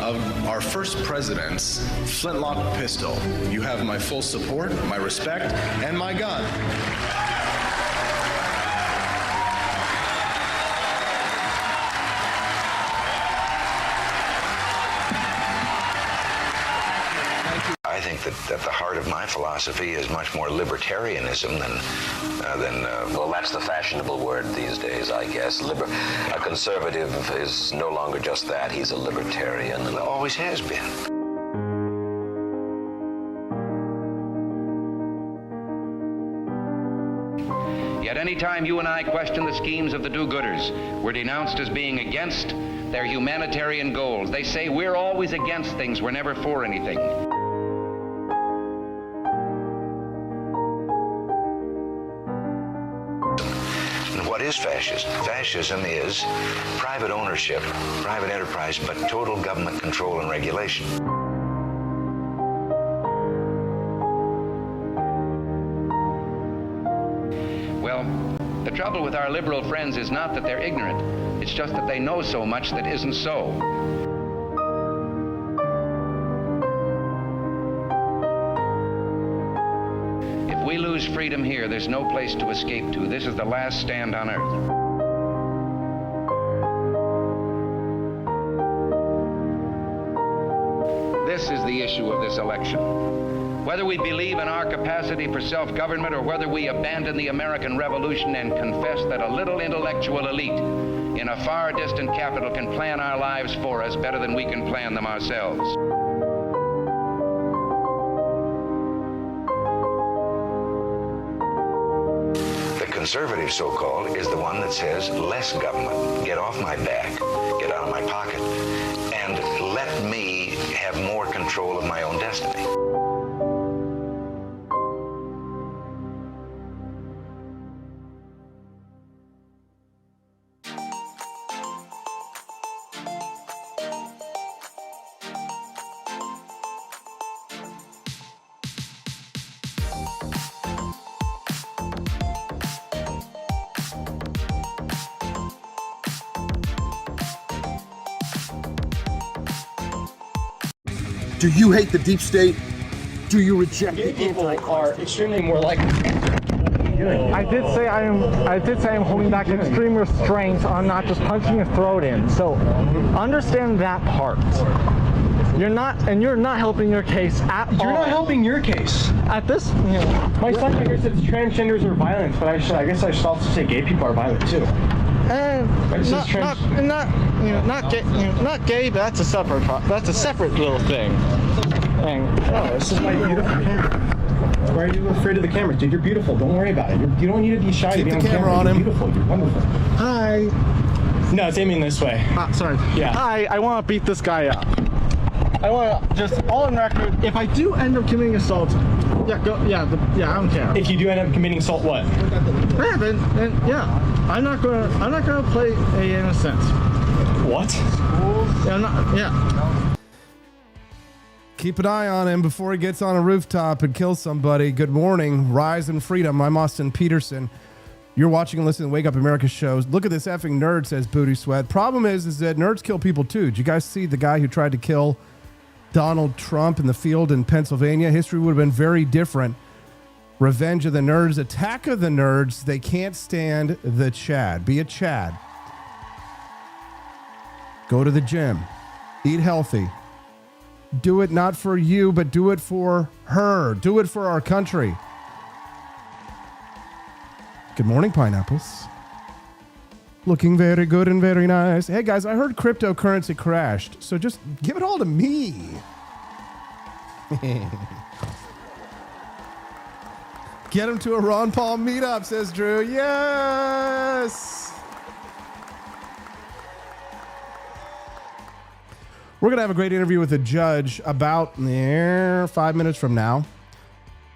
of our first president's flintlock pistol. You have my full support, my respect, and my gun. I think that the heart of my philosophy is much more libertarianism than well, that's the fashionable word these days, I guess. A conservative is no longer just that. He's a libertarian and always has been. Yet any time you and I question the schemes of the do-gooders, we're denounced as being against their humanitarian goals. They say we're always against things, we're never for anything. What is fascism? Fascism is private ownership, private enterprise, but total government control and regulation. Well, the trouble with our liberal friends is not that they're ignorant. It's just that they know so much that isn't so. If we lose freedom here, there's no place to escape to. This is the last stand on earth. This is the issue of this election. Whether we believe in our capacity for self-government or whether we abandon the American Revolution and confess that a little intellectual elite in a far distant capital can plan our lives for us better than we can plan them ourselves. Conservative, so-called, is the one that says less government, get off my back, get out of my pocket, and let me have more control of my own destiny. Do you hate the deep state? Do you reject Gay the people are extremely more likely doing? I did say I am holding back extreme restraints on not just punching your throat in. So understand that part. You're not helping your case at all. You're not helping your case. At this, my son here says transgenders are violent, but I guess I should also say gay people are violent too. Not gay, but that's a separate little thing. This is my beautiful camera. Why are you afraid of the camera, dude? You're beautiful. Don't worry about it. You don't need to be shy to be on camera. on him. You're beautiful. You're wonderful. Hi. No, it's aiming this way. Sorry. Yeah. Hi. I want to beat this guy up. I want to just all on record. If I do end up committing assault, I don't care. If you do end up committing assault, what? Yeah, then I'm not gonna play a innocent. What? Yeah. Keep an eye on him before he gets on a rooftop and kills somebody. Good morning, Rise and Freedom. I'm Austin Peterson. You're watching and listening to Wake Up America shows. Look at this effing nerd, says Booty Sweat. Problem is that nerds kill people too. Did you guys see the guy who tried to kill Donald Trump in the field in Pennsylvania? History would have been very different. Revenge of the Nerds, Attack of the Nerds. They can't stand the Chad. Be a Chad. Go to the gym. Eat healthy. Do it not for you, but do it for her. Do it for our country. Good morning, pineapples. Looking very good and very nice. Hey, guys, I heard cryptocurrency crashed, so just give it all to me. Get him to a Ron Paul meetup, says Drew. Yes! We're going to have a great interview with a judge about 5 minutes from now.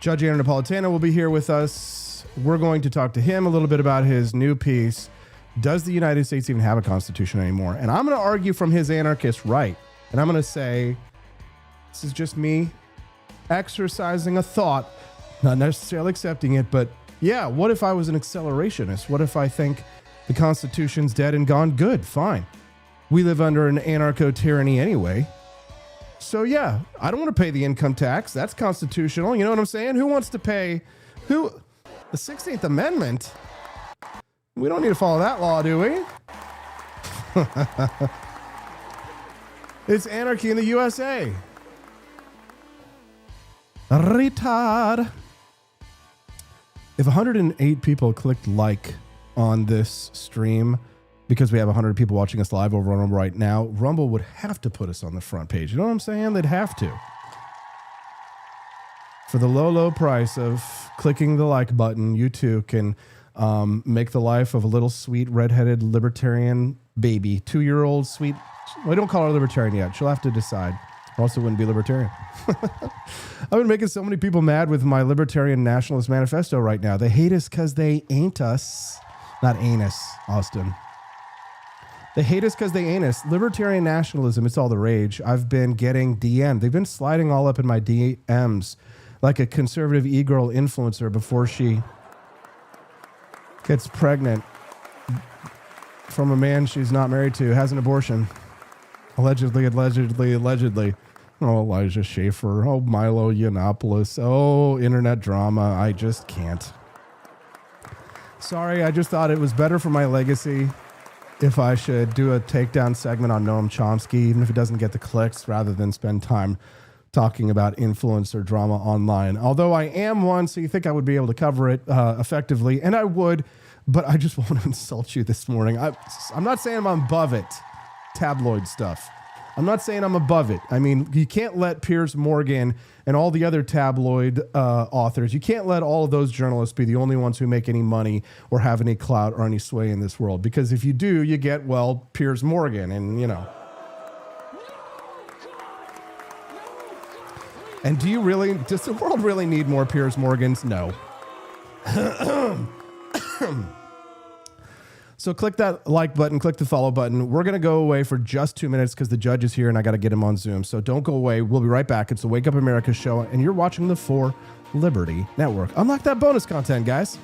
Judge Andrew Napolitano will be here with us. We're going to talk to him a little bit about his new piece, Does the United States Even Have a Constitution Anymore? And I'm going to argue from his anarchist right. And I'm going to say, this is just me exercising a thought, not necessarily accepting it, but yeah, what if I was an accelerationist? What if I think the Constitution's dead and gone? Good, fine. We live under an anarcho-tyranny anyway. So yeah, I don't want to pay the income tax. That's constitutional. You know what I'm saying? Who wants to pay? The 16th Amendment? We don't need to follow that law, do we? It's anarchy in the USA. Retard. If 108 people clicked like on this stream, because we have 100 people watching us live over on Rumble right now, Rumble would have to put us on the front page. You know what I'm saying? They'd have to. For the low, low price of clicking the like button, you too can make the life of a little sweet redheaded libertarian baby, 2-year-old sweet. We don't call her libertarian yet. She'll have to decide, or else it wouldn't be libertarian. I've been making so many people mad with my libertarian nationalist manifesto right now. They hate us because they ain't us. Not anus, Austin. They hate us because they ain't us. Libertarian nationalism, it's all the rage. I've been getting DM'd. They've been sliding all up in my DMs like a conservative e-girl influencer before she gets pregnant from a man she's not married to, has an abortion. Allegedly. Oh, Elijah Schaefer. Oh, Milo Yiannopoulos. Oh, internet drama. I just can't. Sorry, I just thought it was better for my legacy if I should do a takedown segment on Noam Chomsky, even if it doesn't get the clicks, rather than spend time talking about influencer drama online. Although I am one, so you think I would be able to cover it effectively, and I would, but I just want to insult you this morning. I'm not saying I'm above it, tabloid stuff. I'm not saying I'm above it. I mean, you can't let Piers Morgan and all the other tabloid authors, you can't let all of those journalists be the only ones who make any money or have any clout or any sway in this world. Because if you do, you get, well, Piers Morgan and, you know. And does the world really need more Piers Morgans? No. So click that like button, click the follow button. We're going to go away for just 2 minutes because the judge is here and I got to get him on Zoom. So don't go away. We'll be right back. It's the Wake Up America show, and you're watching the For Liberty Network. Unlock that bonus content, guys.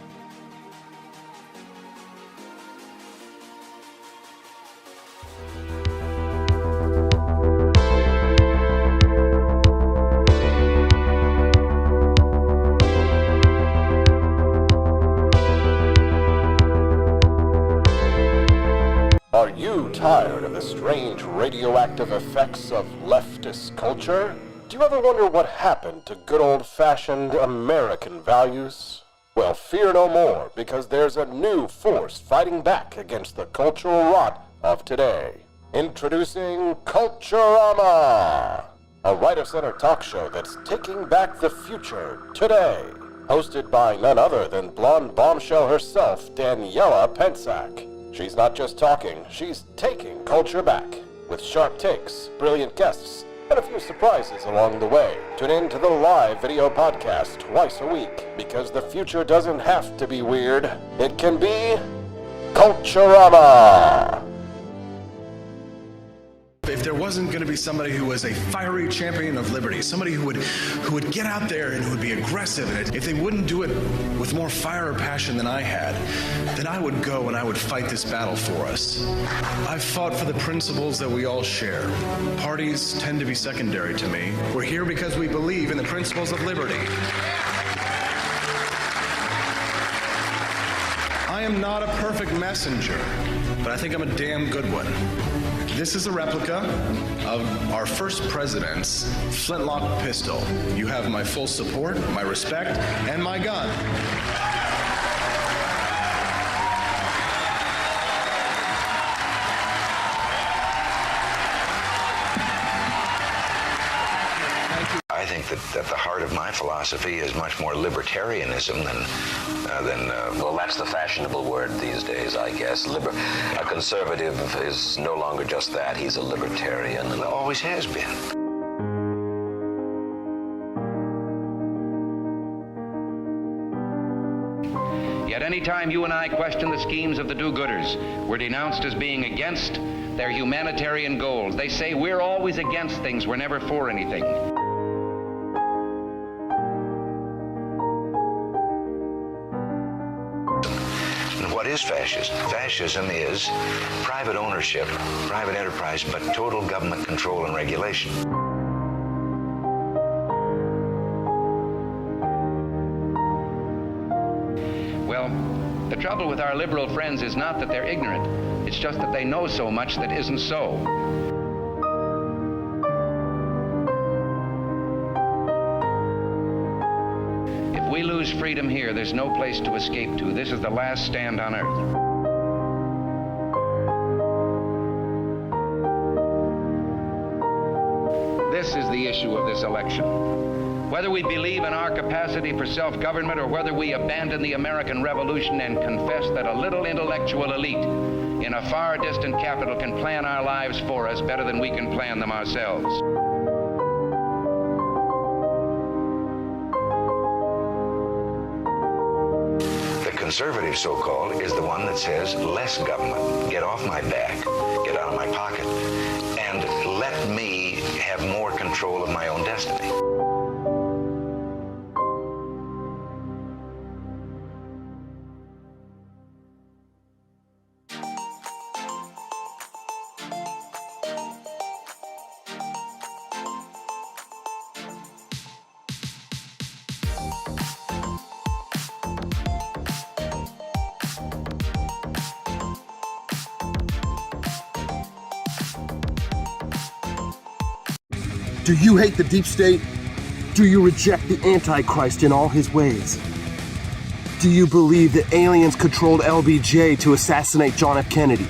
Are you tired of the strange radioactive effects of leftist culture? Do you ever wonder what happened to good old-fashioned American values? Well, fear no more, because there's a new force fighting back against the cultural rot of today. Introducing Culturama, a right-of-center talk show that's taking back the future today. Hosted by none other than blonde bombshell herself, Daniela Pensack. She's not just talking, she's taking culture back. With sharp takes, brilliant guests, and a few surprises along the way. Tune in to the live video podcast twice a week, because the future doesn't have to be weird. It can be Culturama. If there wasn't going to be somebody who was a fiery champion of liberty, somebody who would get out there and who would be aggressive, and if they wouldn't do it with more fire or passion than I had, then I would go and I would fight this battle for us. I've fought for the principles that we all share. Parties tend to be secondary to me. We're here because we believe in the principles of liberty. I am not a perfect messenger, but I think I'm a damn good one. This is a replica of our first president's flintlock pistol. You have my full support, my respect, and my gun. I think that the heart of my philosophy is much more libertarianism than well, that's the fashionable word these days, I guess. A conservative is no longer just that. He's a libertarian, and always has been. Yet any time you and I question the schemes of the do-gooders, we're denounced as being against their humanitarian goals. They say we're always against things, we're never for anything. What is fascism? Fascism is private ownership, private enterprise, but total government control and regulation. Well, the trouble with our liberal friends is not that they're ignorant. It's just that they know so much that isn't so. If we lose freedom here, there's no place to escape to. This is the last stand on earth. This is the issue of this election. Whether we believe in our capacity for self-government or whether we abandon the American Revolution and confess that a little intellectual elite in a far distant capital can plan our lives for us better than we can plan them ourselves. The conservative, so-called, is the one that says less government, get off my back, get out of my pocket, and let me have more control of my own destiny. Do you hate the deep state? Do you reject the Antichrist in all his ways? Do you believe that aliens controlled LBJ to assassinate John F. Kennedy?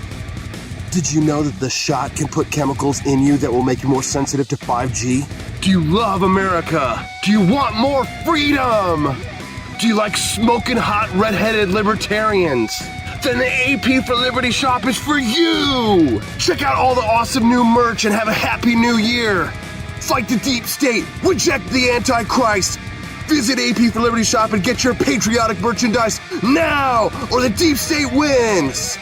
Did you know that the shot can put chemicals in you that will make you more sensitive to 5G? Do you love America? Do you want more freedom? Do you like smoking hot red-headed libertarians? Then the AP for Liberty shop is for you! Check out all the awesome new merch and have a happy new year! Fight the deep state, reject the Antichrist. Visit AP for Liberty shop and get your patriotic merchandise now, or the deep state wins.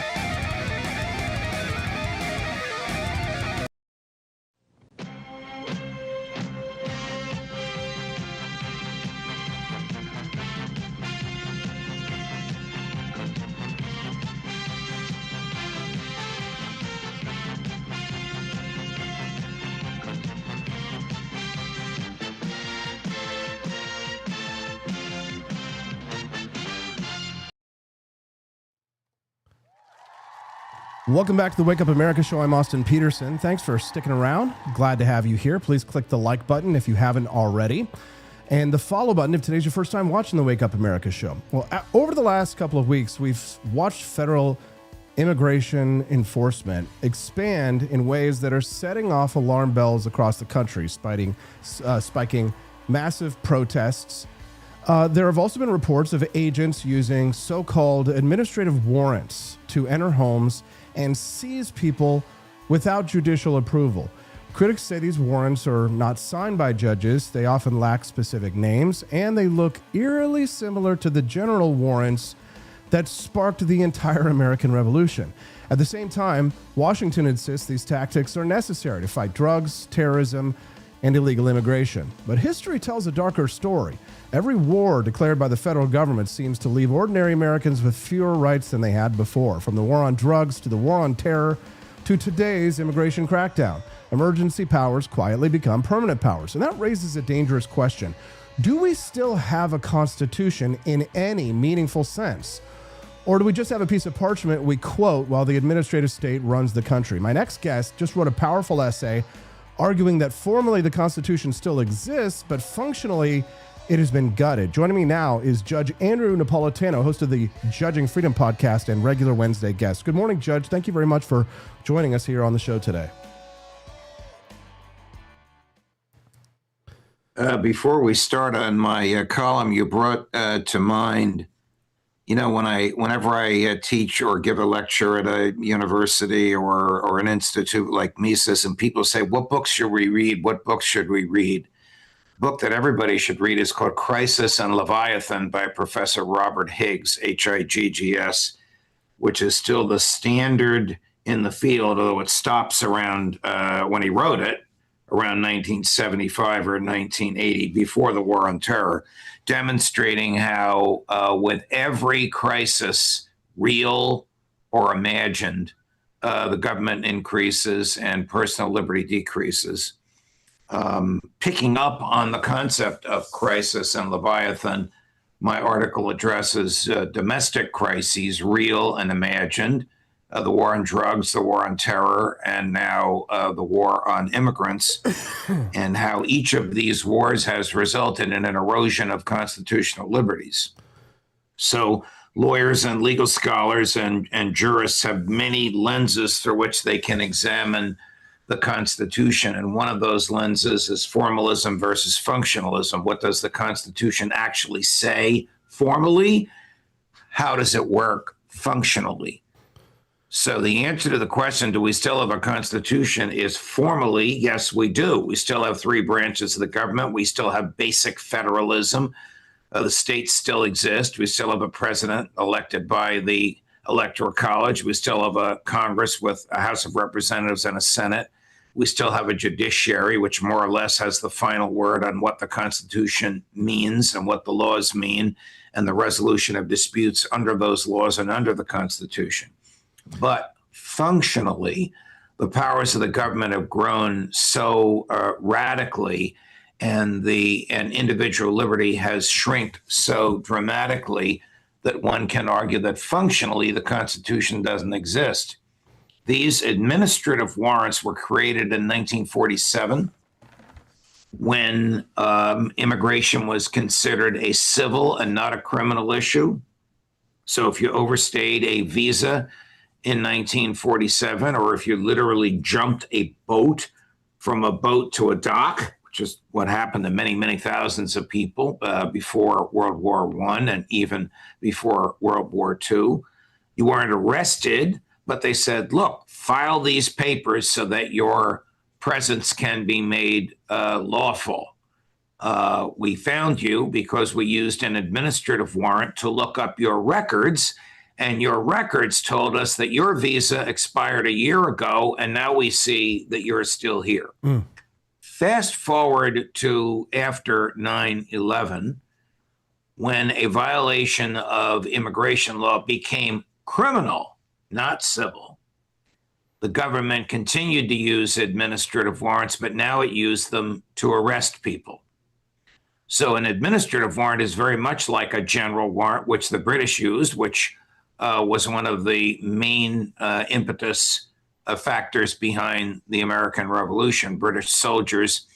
Welcome back to the Wake Up America Show. I'm Austin Peterson. Thanks for sticking around. Glad to have you here. Please click the like button if you haven't already, and the follow button if today's your first time watching the Wake Up America Show. Well, over the last couple of weeks, we've watched federal immigration enforcement expand in ways that are setting off alarm bells across the country, spiking massive protests. There have also been reports of agents using so-called administrative warrants to enter homes and seize people without judicial approval. Critics say these warrants are not signed by judges, they often lack specific names, and they look eerily similar to the general warrants that sparked the entire American Revolution. At the same time, Washington insists these tactics are necessary to fight drugs, terrorism, and illegal immigration. But history tells a darker story. Every war declared by the federal government seems to leave ordinary Americans with fewer rights than they had before, from the war on drugs to the war on terror to today's immigration crackdown. Emergency powers quietly become permanent powers, and that raises a dangerous question. Do we still have a constitution in any meaningful sense? Or do we just have a piece of parchment we quote while the administrative state runs the country? My next guest just wrote a powerful essay arguing that formally the Constitution still exists, but functionally it has been gutted. Joining me now is Judge Andrew Napolitano, host of the Judging Freedom podcast and regular Wednesday guest. Good morning, Judge. Thank you very much for joining us here on the show today. Before we start on my column, you brought to mind, whenever I teach or give a lecture at a university or an institute like Mises, and people say, what books should we read? What books should we read? The book that everybody should read is called Crisis and Leviathan by Professor Robert Higgs, Higgs, which is still the standard in the field, although it stops around, when he wrote it, around 1975 or 1980, before the War on Terror, demonstrating how with every crisis, real or imagined, the government increases and personal liberty decreases. Picking up on the concept of crisis and Leviathan, my article addresses domestic crises, real and imagined, the war on drugs, the war on terror, and now the war on immigrants, and how each of these wars has resulted in an erosion of constitutional liberties. So lawyers and legal scholars and jurists have many lenses through which they can examine the Constitution, and one of those lenses is formalism versus functionalism. What does the Constitution actually say formally? How does it work functionally? So the answer to the question, do we still have a constitution, is formally, yes, we do. We still have three branches of the government. We still have basic federalism. The states still exist. We still have a president elected by the Electoral College. We still have a Congress with a House of Representatives and a Senate. We still have a judiciary, which more or less has the final word on what the Constitution means and what the laws mean, and the resolution of disputes under those laws and under the Constitution. But functionally, the powers of the government have grown so radically, and individual liberty has shrinked so dramatically that one can argue that functionally the Constitution doesn't exist. These administrative warrants were created in 1947 when immigration was considered a civil and not a criminal issue. So if you overstayed a visa in 1947, or if you literally jumped a boat from a boat to a dock, which is what happened to many, many thousands of people before World War I and even before World War II, you weren't arrested, but they said, look, file these papers so that your presence can be made lawful. We found you because we used an administrative warrant to look up your records, and your records told us that your visa expired a year ago, and now we see that you're still here. Fast forward to after 9/11, when a violation of immigration law became criminal, not civil. The government continued to use administrative warrants, but now it used them to arrest people. So an administrative warrant is very much like a general warrant, which the British used, which was one of the main impetus factors behind the American Revolution. British soldiers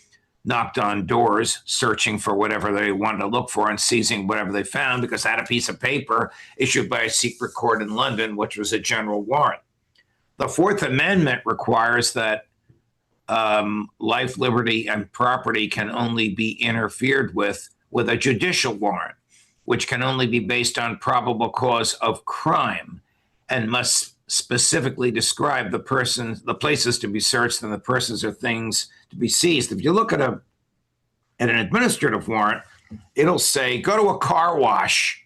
knocked on doors, searching for whatever they wanted to look for and seizing whatever they found, because they had a piece of paper issued by a secret court in London, which was a general warrant. The Fourth Amendment requires that life, liberty, and property can only be interfered with a judicial warrant, which can only be based on probable cause of crime and must specifically describe the places to be searched and the persons or things to be seized. If you look at an administrative warrant, it'll say, go to a car wash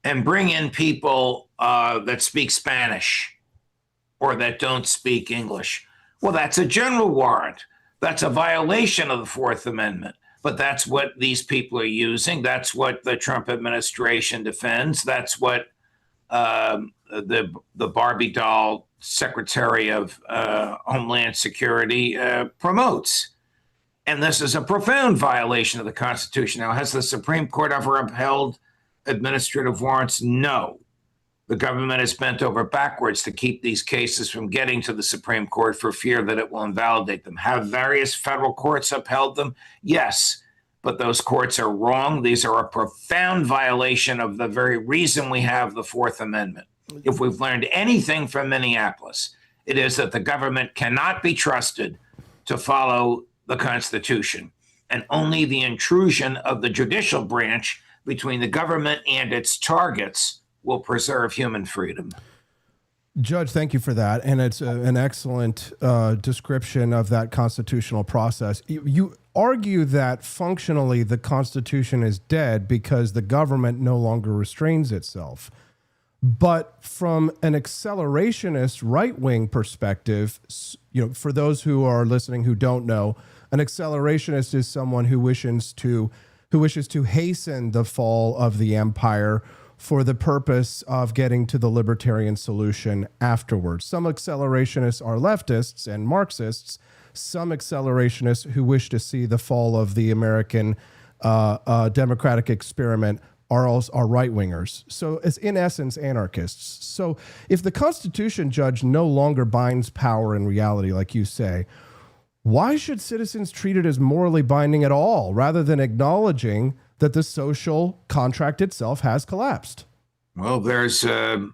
and bring in people that speak Spanish or that don't speak English. Well, that's a general warrant. That's a violation of the Fourth Amendment. But that's what these people are using. That's what the Trump administration defends. That's what the Barbie doll Secretary of Homeland Security promotes. And this is a profound violation of the Constitution. Now, has the Supreme Court ever upheld administrative warrants? No. The government has bent over backwards to keep these cases from getting to the Supreme Court for fear that it will invalidate them. Have various federal courts upheld them? Yes, but those courts are wrong. These are a profound violation of the very reason we have the Fourth Amendment. If we've learned anything from Minneapolis, it is that the government cannot be trusted to follow the Constitution, and only the intrusion of the judicial branch between the government and its targets will preserve human freedom. Judge, thank you for that. And it's an excellent description of that constitutional process. You argue that functionally the Constitution is dead because the government no longer restrains itself. But from an accelerationist right-wing perspective, for those who are listening who don't know, an accelerationist is someone who wishes to hasten the fall of the empire for the purpose of getting to the libertarian solution afterwards. Some accelerationists are leftists and Marxists. Some accelerationists who wish to see the fall of the American democratic experiment are right-wingers. So it's in essence anarchists. So if the Constitution, Judge, no longer binds power in reality, like you say, why should citizens treat it as morally binding at all, rather than acknowledging that the social contract itself has collapsed? Well, there's a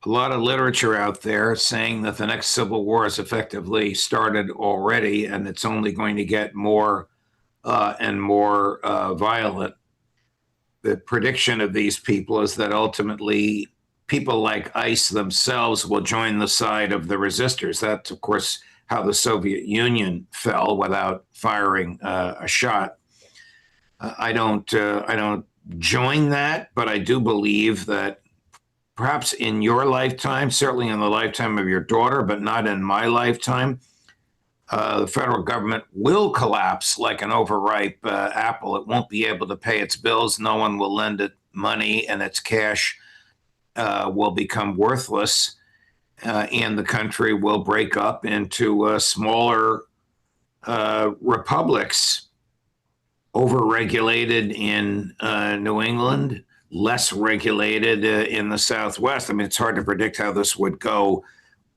lot of literature out there saying that the next civil war has effectively started already, and it's only going to get more and more violent. The prediction of these people is that ultimately people like ICE themselves will join the side of the resistors. That's, of course, how the Soviet Union fell without firing a shot. I don't join that, but I do believe that perhaps in your lifetime, certainly in the lifetime of your daughter, but not in my lifetime, the federal government will collapse like an overripe apple. It won't be able to pay its bills. No one will lend it money, and its cash will become worthless, and the country will break up into smaller republics, overregulated in New England, less regulated in the Southwest. I mean, it's hard to predict how this would go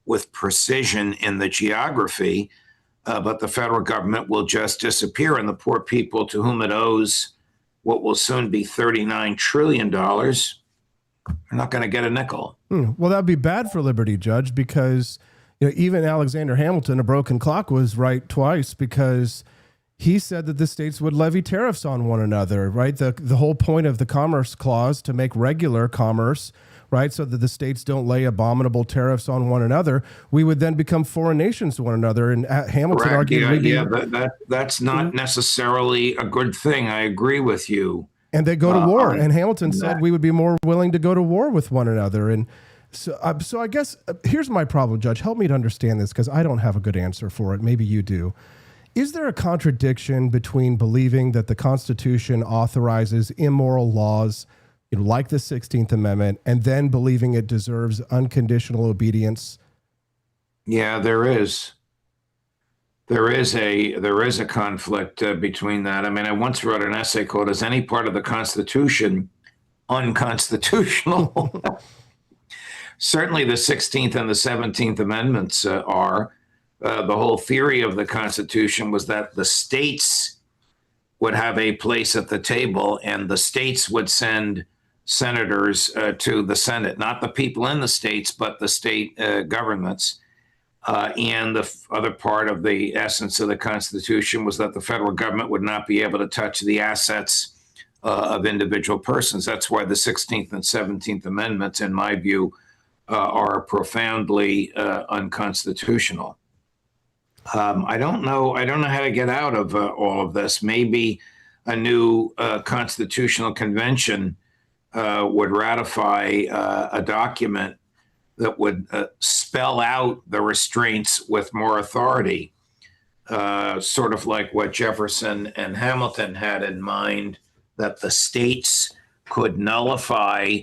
with precision in the geography, but the federal government will just disappear, and the poor people to whom it owes what will soon be $39 trillion are not going to get a nickel. Well, that'd be bad for liberty, Judge, because even Alexander Hamilton, a broken clock, was right twice, because he said that the states would levy tariffs on one another, right? The whole point of the Commerce Clause to make regular commerce, right, so that the states don't lay abominable tariffs on one another. We would then become foreign nations to one another. And Hamilton argued, that's not necessarily a good thing. I agree with you. And they go to war. And Hamilton said we would be more willing to go to war with one another. And so I guess here's my problem, Judge. Help me to understand this, because I don't have a good answer for it. Maybe you do. Is there a contradiction between believing that the Constitution authorizes immoral laws, like the 16th Amendment, and then believing it deserves unconditional obedience? Yeah, there is. There is a conflict between that. I mean, I once wrote an essay called "Is Any Part of the Constitution Unconstitutional?" Certainly the 16th and the 17th Amendments are. The whole theory of the Constitution was that the states would have a place at the table, and the states would send senators to the Senate, not the people in the states, but the state governments. And the other part of the essence of the Constitution was that the federal government would not be able to touch the assets of individual persons. That's why the 16th and 17th Amendments, in my view, are profoundly unconstitutional. I don't know how to get out of all of this. Maybe a new constitutional convention would ratify a document that would spell out the restraints with more authority, sort of like what Jefferson and Hamilton had in mind, that the states could nullify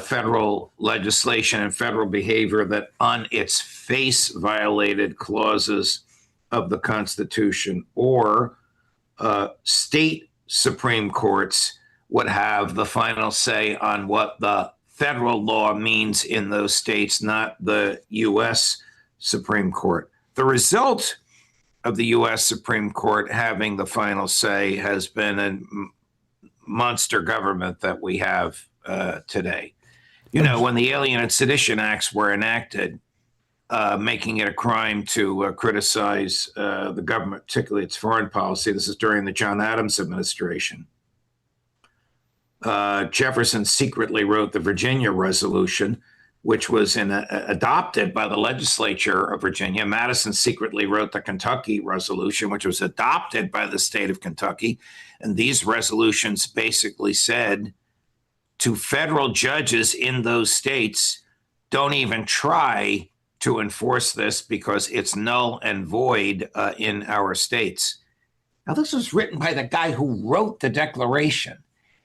federal legislation and federal behavior that on its face violated clauses of the Constitution, or state Supreme Courts would have the final say on what the federal law means in those states, not the U.S. Supreme Court. The result of the U.S. Supreme Court having the final say has been a monster government that we have today. You know, when the Alien and Sedition Acts were enacted, making it a crime to criticize the government, particularly its foreign policy. This is during the John Adams administration. Jefferson secretly wrote the Virginia Resolution, which was adopted by the legislature of Virginia. Madison secretly wrote the Kentucky Resolution, which was adopted by the state of Kentucky. And these resolutions basically said to federal judges in those states, don't even try to enforce this because it's null and void in our states. Now, this was written by the guy who wrote the Declaration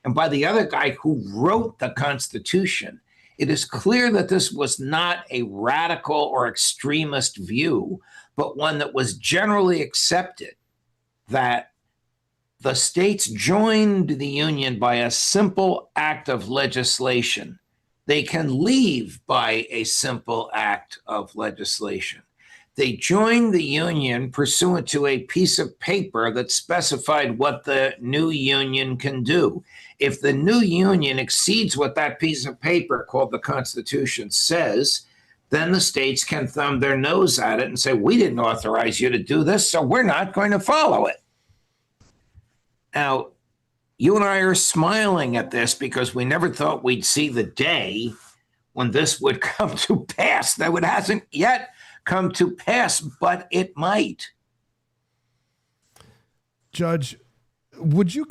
and by the other guy who wrote the Constitution. It is clear that this was not a radical or extremist view, but one that was generally accepted, that the states joined the Union by a simple act of legislation. They can leave by a simple act of legislation. They joined the Union pursuant to a piece of paper that specified what the new Union can do. If the new Union exceeds what that piece of paper called the Constitution says, then the states can thumb their nose at it and say, we didn't authorize you to do this, so we're not going to follow it. Now, you and I are smiling at this because we never thought we'd see the day when this would come to pass. That it hasn't yet come to pass, but it might. Judge, would you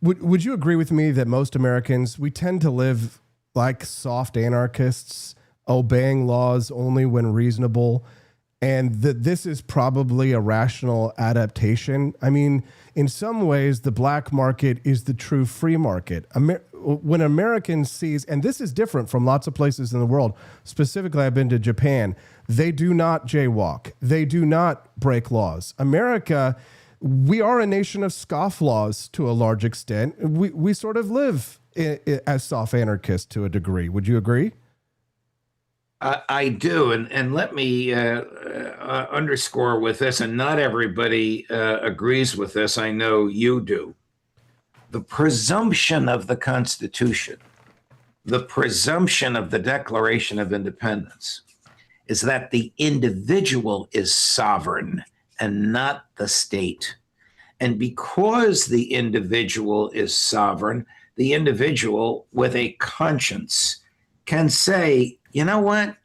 would you agree with me that most Americans, we tend to live like soft anarchists, obeying laws only when reasonable, and that this is probably a rational adaptation? I mean, in some ways, the black market is the true free market. When Americans sees, and this is different from lots of places in the world, specifically I've been to Japan, they do not jaywalk. They do not break laws. America, we are a nation of scofflaws to a large extent. We sort of live as soft anarchists to a degree. Would you agree? I do, and let me underscore with this, and not everybody agrees with this. I know you do. The presumption of the Constitution, the presumption of the Declaration of Independence, is that the individual is sovereign and not the state. And because the individual is sovereign, the individual with a conscience can say, you know what?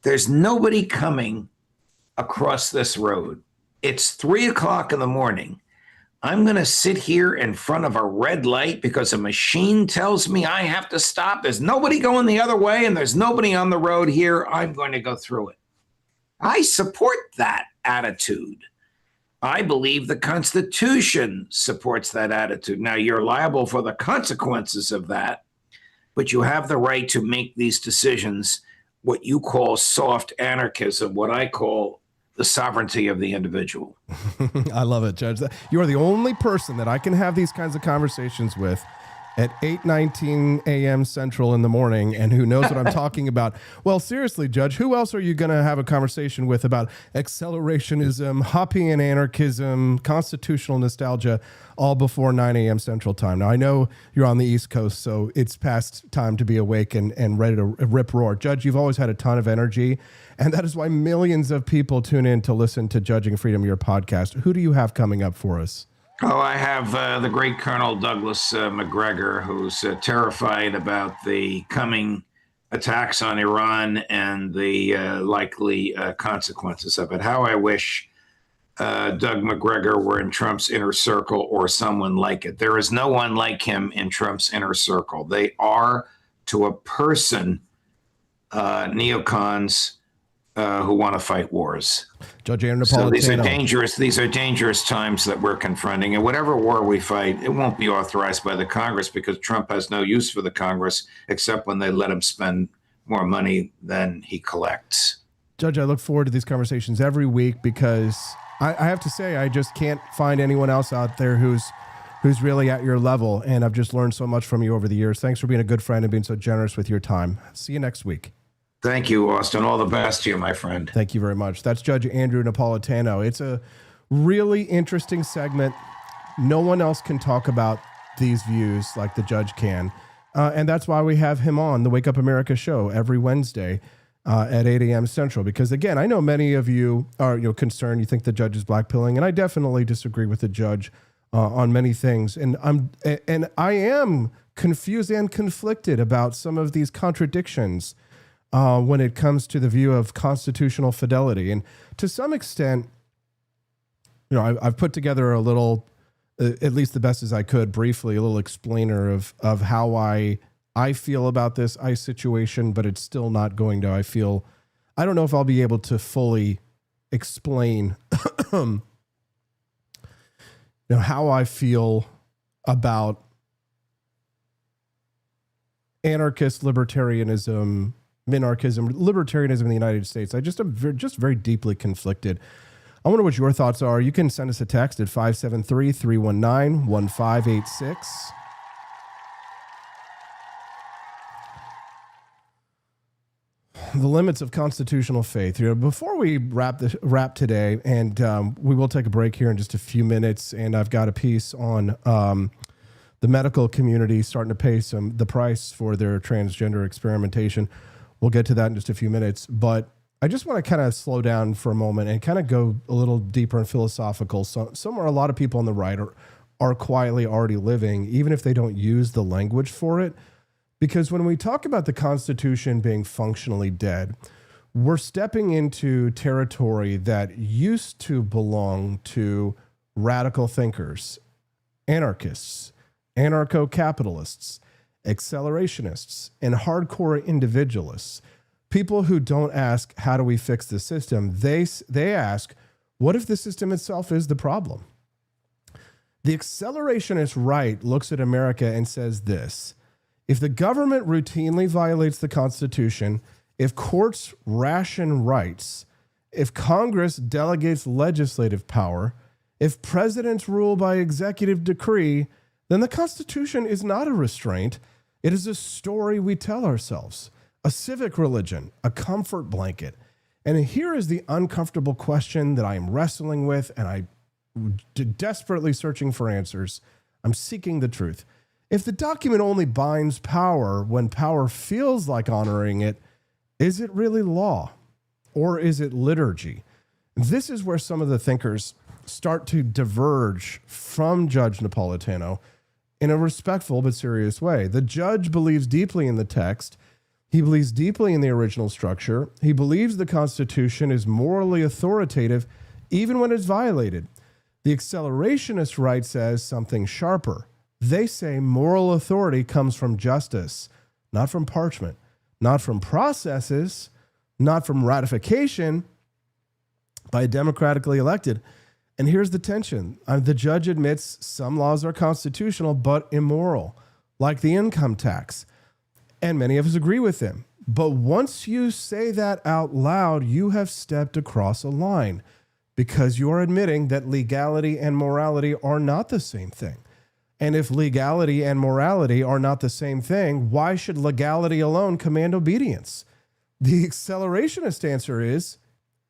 There's nobody coming across this road. It's 3:00 in the morning. I'm going to sit here in front of a red light because a machine tells me I have to stop. There's nobody going the other way and there's nobody on the road here. I'm going to go through it. I support that attitude. I believe the Constitution supports that attitude. Now, you're liable for the consequences of that, but you have the right to make these decisions, what you call soft anarchism, what I call the sovereignty of the individual. I love it, Judge. You are the only person that I can have these kinds of conversations with at 8:19 a.m. Central in the morning, and who knows what I'm talking about. Well, seriously, Judge, who else are you going to have a conversation with about accelerationism, Hoppian anarchism, constitutional nostalgia, all before 9 a.m. Central Time? Now, I know you're on the East Coast, so it's past time to be awake and ready to rip roar. Judge, you've always had a ton of energy, and that is why millions of people tune in to listen to Judging Freedom, your podcast. Who do you have coming up for us? Oh, I have the great Colonel Douglas McGregor, who's terrified about the coming attacks on Iran and the likely consequences of it. How I wish Doug McGregor were in Trump's inner circle or someone like it. There is no one like him in Trump's inner circle. They are, to a person, neocons who want to fight wars. Judge Napolitano. So these are dangerous times that we're confronting. And whatever war we fight, it won't be authorized by the Congress because Trump has no use for the Congress except when they let him spend more money than he collects. Judge, I look forward to these conversations every week because I have to say I just can't find anyone else out there who's really at your level. And I've just learned so much from you over the years. Thanks for being a good friend and being so generous with your time. See you next week. Thank you, Austin. All the best to you, my friend. Thank you very much. That's Judge Andrew Napolitano. It's a really interesting segment. No one else can talk about these views like the judge can. And that's why we have him on the Wake Up America show every Wednesday at 8 a.m. Central. Because, again, I know many of you are concerned. You think the judge is blackpilling. And I definitely disagree with the judge on many things. And I am confused and conflicted about some of these contradictions when it comes to the view of constitutional fidelity. And to some extent, I've put together a little, at least the best as I could, briefly, a little explainer of how I feel about this ICE situation, but it's still not going to, I don't know if I'll be able to fully explain how I feel about anarchist libertarianism, minarchism, libertarianism in the United States. I just am very deeply conflicted. I wonder what your thoughts are. You can send us a text at 573-319-1586. The limits of constitutional faith. Before we wrap today, and we will take a break here in just a few minutes, and I've got a piece on the medical community starting to pay the price for their transgender experimentation. We'll get to that in just a few minutes, but I just want to kind of slow down for a moment and kind of go a little deeper and philosophical. So somewhere a lot of people on the right are quietly already living, even if they don't use the language for it. Because when we talk about the Constitution being functionally dead, we're stepping into territory that used to belong to radical thinkers, anarchists, anarcho-capitalists, accelerationists, and hardcore individualists. People who don't ask, how do we fix the system? They ask, what if the system itself is the problem? The accelerationist right looks at America and says this: if the government routinely violates the Constitution, if courts ration rights, if Congress delegates legislative power, if presidents rule by executive decree, then the Constitution is not a restraint. It is a story we tell ourselves, a civic religion, a comfort blanket. And here is the uncomfortable question that I am wrestling with, and I'm desperately searching for answers. I'm seeking the truth. If the document only binds power when power feels like honoring it, is it really law, or is it liturgy? This is where some of the thinkers start to diverge from Judge Napolitano in a respectful but serious way. The judge believes deeply in the text. He believes deeply in the original structure. He believes the Constitution is morally authoritative even when it's violated. The accelerationist right says something sharper. They say moral authority comes from justice, not from parchment, not from processes, not from ratification by a democratically elected. And here's the tension. The judge admits some laws are constitutional but immoral, like the income tax. And many of us agree with him. But once you say that out loud, you have stepped across a line because you're admitting that legality and morality are not the same thing. And if legality and morality are not the same thing, why should legality alone command obedience? The accelerationist answer is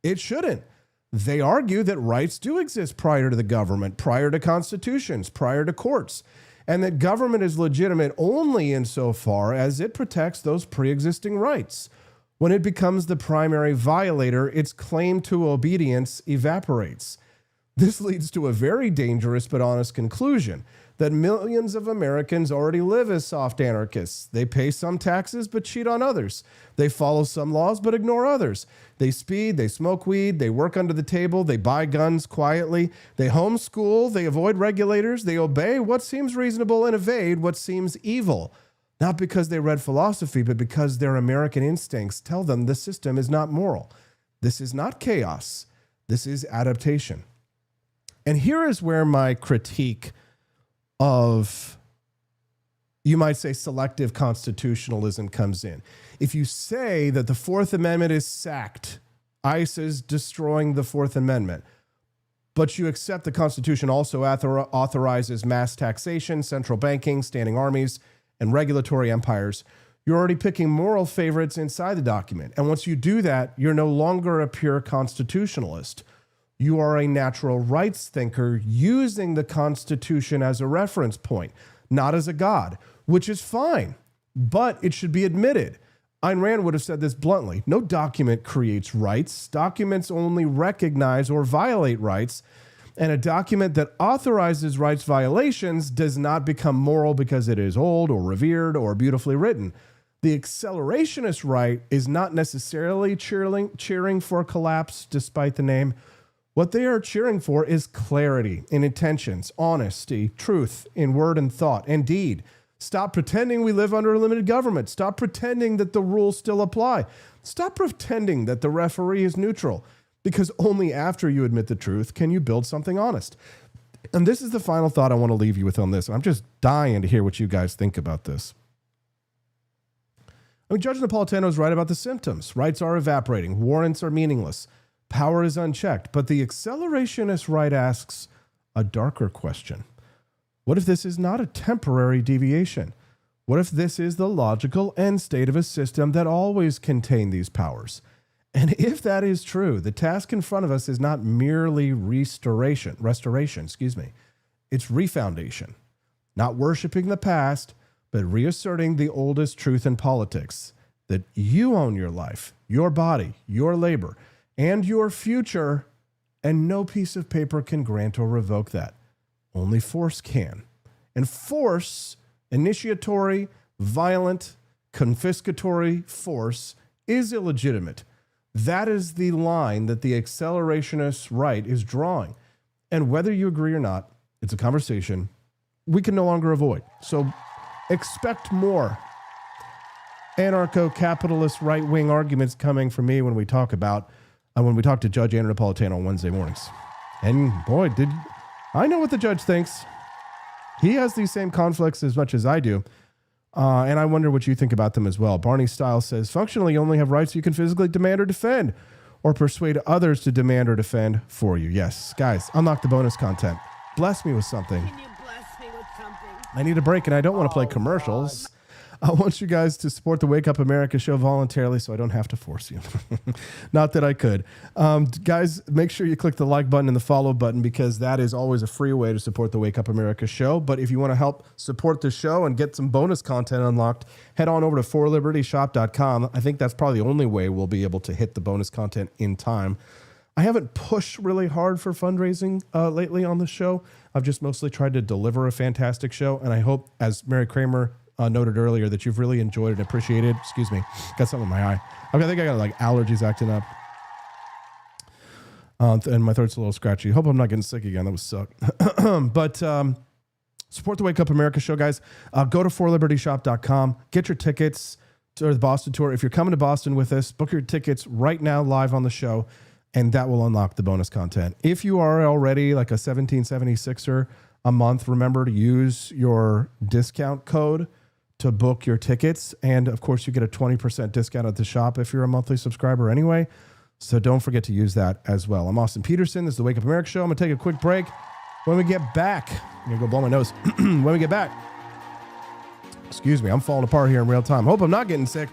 it shouldn't. They argue that rights do exist prior to the government, prior to constitutions, prior to courts, and that government is legitimate only insofar as it protects those pre-existing rights. When it becomes the primary violator, its claim to obedience evaporates. This leads to a very dangerous but honest conclusion that millions of Americans already live as soft anarchists. They pay some taxes but cheat on others. They follow some laws but ignore others. They speed, they smoke weed, they work under the table, they buy guns quietly, they homeschool, they avoid regulators, they obey what seems reasonable and evade what seems evil. Not because they read philosophy, but because their American instincts tell them the system is not moral. This is not chaos. This is adaptation. And here is where my critique of, you might say, selective constitutionalism comes in. If you say that the Fourth Amendment is sacked, ICE is destroying the Fourth Amendment, but you accept the Constitution also authorizes mass taxation, central banking, standing armies, and regulatory empires, you're already picking moral favorites inside the document. And once you do that, you're no longer a pure constitutionalist. You are a natural rights thinker using the Constitution as a reference point, not as a god, which is fine, but it should be admitted. Ayn Rand would have said this bluntly. No document creates rights. Documents only recognize or violate rights, and a document that authorizes rights violations does not become moral because it is old or revered or beautifully written. The accelerationist right is not necessarily cheering for collapse despite the name. What they are cheering for is clarity in intentions, honesty, truth in word and thought and deed. Stop pretending we live under a limited government. Stop pretending that the rules still apply. Stop pretending that the referee is neutral, because only after you admit the truth can you build something honest. And this is the final thought I want to leave you with on this. I'm just dying to hear what you guys think about this. I mean, Judge Napolitano is right about the symptoms. Rights are evaporating. Warrants are meaningless. Power is unchecked. But the accelerationist right asks a darker question. What if this is not a temporary deviation? What if this is the logical end state of a system that always contained these powers? And if that is true, the task in front of us is not merely restoration, it's refoundation. Not worshiping the past, but reasserting the oldest truth in politics, that you own your life, your body, your labor, and your future, and no piece of paper can grant or revoke that. Only force can. And force, initiatory, violent, confiscatory force, is illegitimate. That is the line that the accelerationist right is drawing. And whether you agree or not, it's a conversation we can no longer avoid. So expect more anarcho-capitalist right-wing arguments coming from me when we talk to Judge Andrew Napolitano on Wednesday mornings. And boy, I know what the judge thinks. He has these same conflicts as much as I do. And I wonder what you think about them as well. Barney Stiles says, functionally, you only have rights you can physically demand or defend, or persuade others to demand or defend for you. Yes, guys, unlock the bonus content. Bless me with something. Can you bless me with something? I need a break, and I don't want to play commercials. God. I want you guys to support the Wake Up America show voluntarily so I don't have to force you. Not that I could. Guys, make sure you click the like button and the follow button, because that is always a free way to support the Wake Up America show. But if you want to help support the show and get some bonus content unlocked, head on over to forlibertyshop.com. I think that's probably the only way we'll be able to hit the bonus content in time. I haven't pushed really hard for fundraising lately on the show. I've just mostly tried to deliver a fantastic show. And I hope, as Mary Kramer noted earlier, that you've really enjoyed and appreciated. Excuse me, got something in my eye. Okay, I think I got like allergies acting up, and my throat's a little scratchy. Hope I'm not getting sick again. That would suck. But support the Wake Up America show, guys. Go to forlibertyshop.com. Get your tickets to the Boston tour. If you're coming to Boston with us, book your tickets right now live on the show, and that will unlock the bonus content. If you are already like a 1776er a month, remember to use your discount code to book your tickets. And of course, you get a 20% discount at the shop if you're a monthly subscriber anyway. So don't forget to use that as well. I'm Austin Peterson. This is the Wake Up America show. I'm going to take a quick break. When we get back, I'm going to go blow my nose. When we get back, excuse me, I'm falling apart here in real time. Hope I'm not getting sick.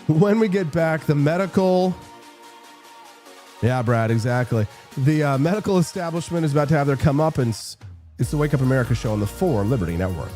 When we get back, the medical... Yeah, Brad, exactly. The medical establishment is about to have their comeuppance. It's the Wake Up America show on the 4 Liberty Network.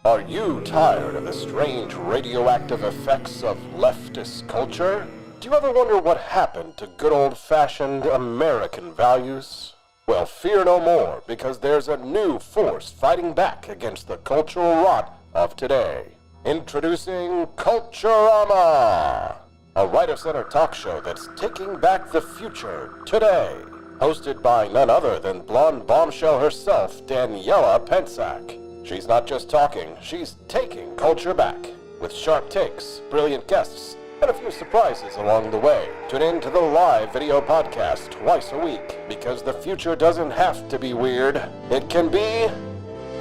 Are you tired of the strange radioactive effects of leftist culture? Do you ever wonder what happened to good old-fashioned American values? Well, fear no more, because there's a new force fighting back against the cultural rot of today. Introducing Culturama, a right-of-center talk show that's taking back the future today. Hosted by none other than blonde bombshell herself, Daniela Pensack. She's not just talking, she's taking culture back. With sharp takes, brilliant guests, and a few surprises along the way. Tune in to the live video podcast twice a week, because the future doesn't have to be weird. It can be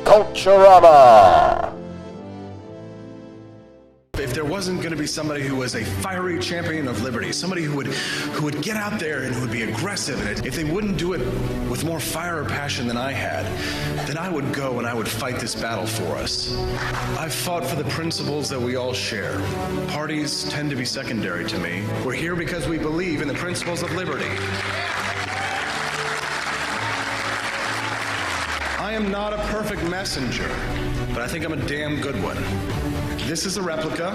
Culturama. If there wasn't going to be somebody who was a fiery champion of liberty, somebody who would get out there and who would be aggressive, and if they wouldn't do it with more fire or passion than I had, then I would go and I would fight this battle for us. I've fought for the principles that we all share. Parties tend to be secondary to me. We're here because we believe in the principles of liberty. I am not a perfect messenger, but I think I'm a damn good one. This is a replica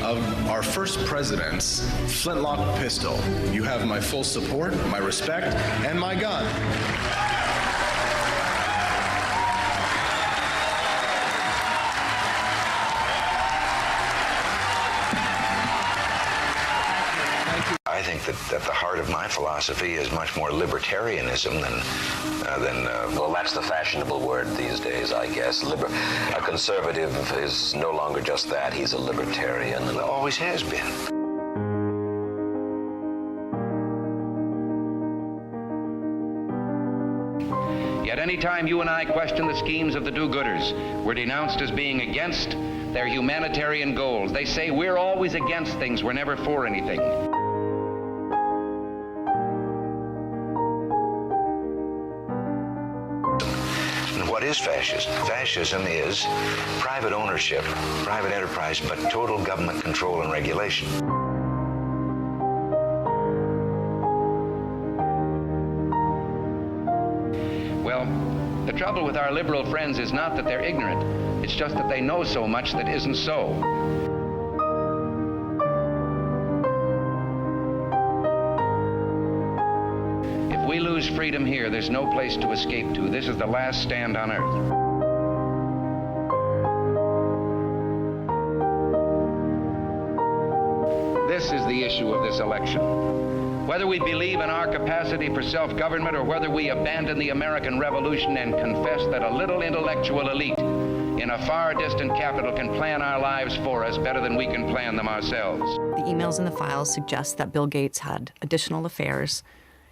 of our first president's flintlock pistol. You have my full support, my respect, and my gun. I think that the heart of my philosophy is much more libertarianism than well, that's the fashionable word these days, I guess. A conservative is no longer just that. He's a libertarian and always has been. Yet any time you and I question the schemes of the do-gooders, we're denounced as being against their humanitarian goals. They say we're always against things, we're never for anything. What is fascism? Fascism is private ownership, private enterprise, but total government control and regulation. Well, the trouble with our liberal friends is not that they're ignorant. It's just that they know so much that isn't so. If we lose freedom here, there's no place to escape to. This is the last stand on earth. This is the issue of this election. Whether we believe in our capacity for self-government or whether we abandon the American Revolution and confess that a little intellectual elite in a far distant capital can plan our lives for us better than we can plan them ourselves. The emails in the files suggest that Bill Gates had additional affairs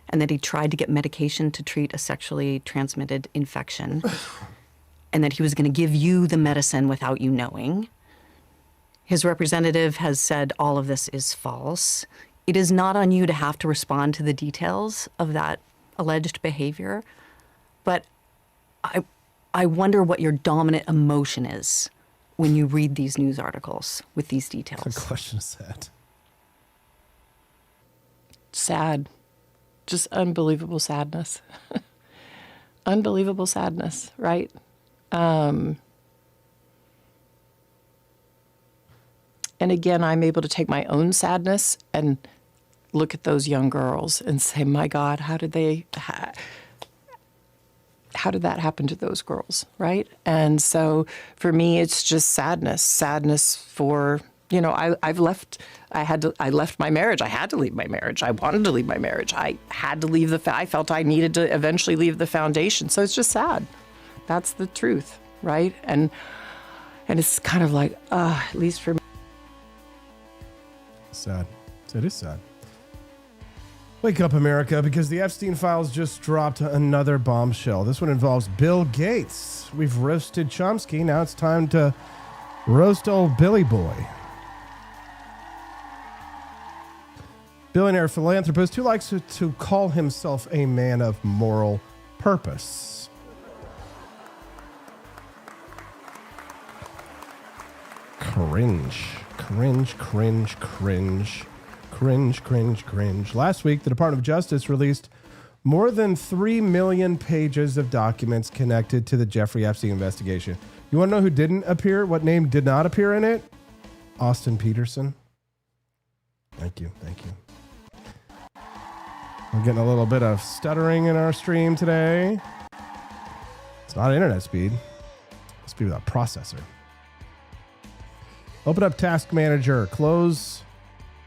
and that he tried to get medication to treat a sexually transmitted infection and that he was going to give you the medicine without you knowing. His representative has said all of this is false. It is not on you to have to respond to the details of that alleged behavior, but I wonder what your dominant emotion is when you read these news articles with these details. The question is that. Sad. Just unbelievable sadness. Unbelievable sadness, right? And again, I'm able to take my own sadness and look at those young girls and say, my God, how did that happen to those girls, right? And so for me, it's just sadness for, you know, I left my marriage. I had to leave my marriage. I wanted to leave my marriage. I had to leave I felt I needed to eventually leave the foundation. So it's just sad. That's the truth, right? And it's kind of like, at least for me. Sad. It is sad. Wake up, America, because the Epstein files just dropped another bombshell. This one involves Bill Gates. We've roasted Chomsky. Now it's time to roast old Billy Boy. Billionaire philanthropist who likes to call himself a man of moral purpose. Cringe. Cringe, cringe, cringe. Cringe, cringe, cringe. Last week, the Department of Justice released more than 3 million pages of documents connected to the Jeffrey Epstein investigation. You want to know who didn't appear? What name did not appear in it? Austin Peterson. Thank you. Thank you. We're getting a little bit of stuttering in our stream today. It's not internet speed. It's speed without processor. Open up Task Manager. Close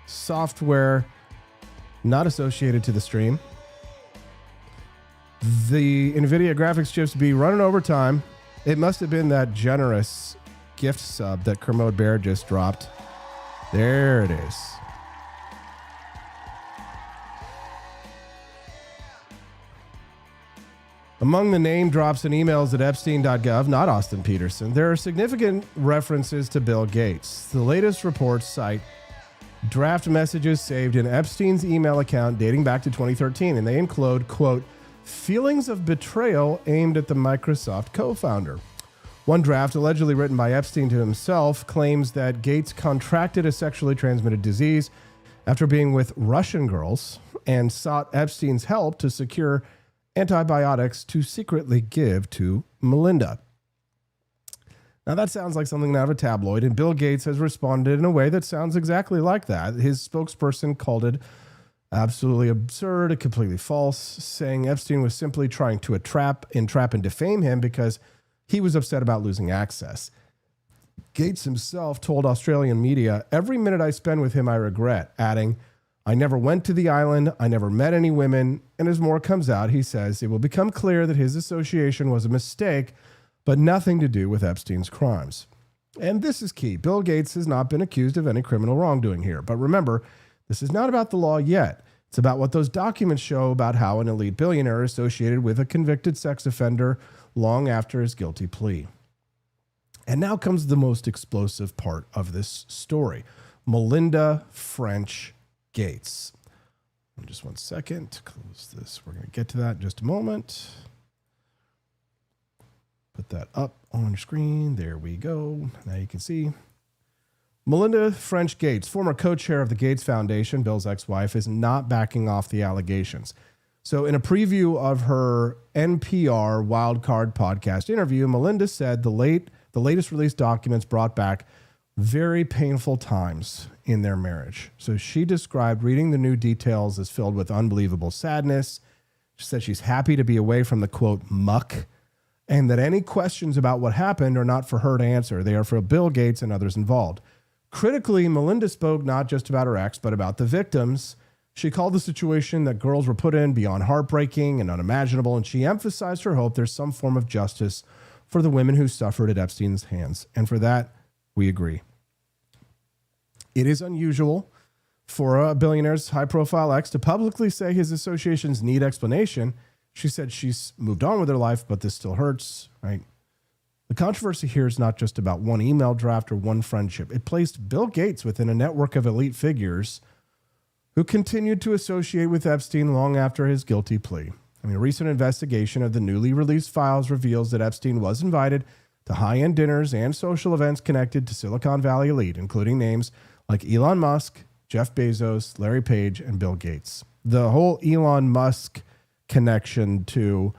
software not associated to the stream. The NVIDIA graphics chips be running overtime. It must have been that generous gift sub that Kermode Bear just dropped. There it is. Among the name drops and emails at Epstein.gov, not Austin Peterson, there are significant references to Bill Gates. The latest reports cite draft messages saved in Epstein's email account dating back to 2013, and they include, quote, feelings of betrayal aimed at the Microsoft co-founder. One draft, allegedly written by Epstein to himself, claims that Gates contracted a sexually transmitted disease after being with Russian girls and sought Epstein's help to secure antibiotics to secretly give to Melinda. Now, that sounds like something out of a tabloid, and Bill Gates has responded in a way that sounds exactly like that. His spokesperson called it absolutely absurd and completely false, saying Epstein was simply trying to entrap and defame him because he was upset about losing access. Gates himself told Australian media, every minute I spend with him I regret, adding, I never went to the island, I never met any women, and as more comes out, he says it will become clear that his association was a mistake, but nothing to do with Epstein's crimes. And this is key. Bill Gates has not been accused of any criminal wrongdoing here. But remember, this is not about the law yet. It's about what those documents show about how an elite billionaire is associated with a convicted sex offender long after his guilty plea. And now comes the most explosive part of this story. Melinda French Gates. Just 1 second. Close this. We're going to get to that in just a moment. Put that up on your screen. There we go. Now you can see. Melinda French Gates, former co-chair of the Gates Foundation, Bill's ex-wife, is not backing off the allegations. So in a preview of her NPR Wildcard podcast interview, Melinda said the latest released documents brought back very painful times in their marriage. So she described reading the new details as filled with unbelievable sadness. She said she's happy to be away from the, quote, muck, and that any questions about what happened are not for her to answer. They are for Bill Gates and others involved. Critically, Melinda spoke not just about her ex, but about the victims. She called the situation that girls were put in beyond heartbreaking and unimaginable, and she emphasized her hope there's some form of justice for the women who suffered at Epstein's hands. And for that, we agree. It is unusual for a billionaire's high-profile ex to publicly say his associations need explanation. She said she's moved on with her life, but this still hurts, right? The controversy here is not just about one email draft or one friendship. It placed Bill Gates within a network of elite figures who continued to associate with Epstein long after his guilty plea. I mean, a recent investigation of the newly released files reveals that Epstein was invited to high-end dinners and social events connected to Silicon Valley elite, including names like Elon Musk, Jeff Bezos, Larry Page, and Bill Gates. The whole Elon Musk connection to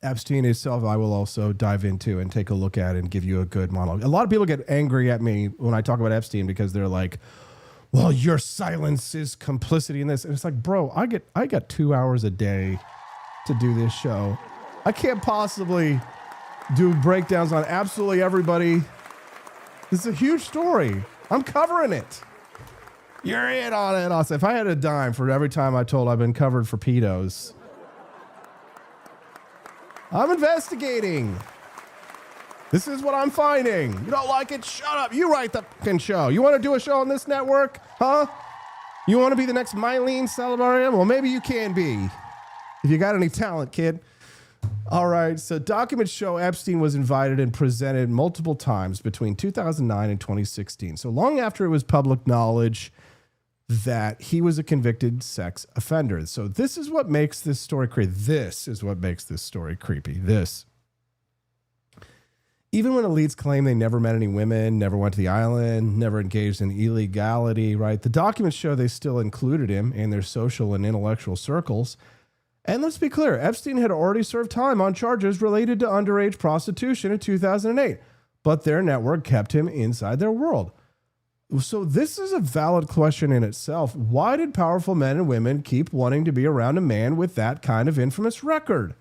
Epstein itself, I will also dive into and take a look at and give you a good monologue. A lot of people get angry at me when I talk about Epstein because they're like, well, your silence is complicity in this. And it's like, bro, I got 2 hours a day to do this show. I can't possibly do breakdowns on absolutely everybody. This is a huge story. I'm covering it. You're in on it, Austin. If I had a dime for every time I told I've been covered for pedos, I'm investigating. This is what I'm finding. You don't like it? Shut up. You write the fucking show. You want to do a show on this network? Huh? You want to be the next Mylene Salabarian? Well, maybe you can be. If you got any talent, kid. All right, so documents show Epstein was invited and presented multiple times between 2009 and 2016. So long after it was public knowledge that he was a convicted sex offender. So this is what makes this story creepy. This is what makes this story creepy. This. Even when elites claim they never met any women, never went to the island, never engaged in illegality, right? The documents show they still included him in their social and intellectual circles. And let's be clear, Epstein had already served time on charges related to underage prostitution in 2008, but their network kept him inside their world. So this is a valid question in itself. Why did powerful men and women keep wanting to be around a man with that kind of infamous record?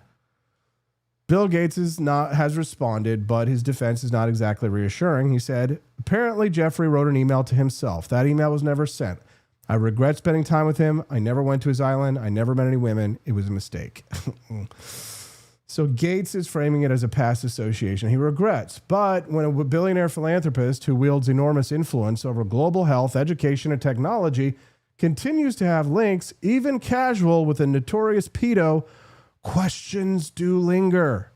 Bill Gates has responded, but his defense is not exactly reassuring. He said, apparently Jeffrey wrote an email to himself. That email was never sent. I regret spending time with him. I never went to his island. I never met any women. It was a mistake. So Gates is framing it as a past association he regrets. But when a billionaire philanthropist who wields enormous influence over global health, education, and technology continues to have links, even casual, with a notorious pedo, questions do linger.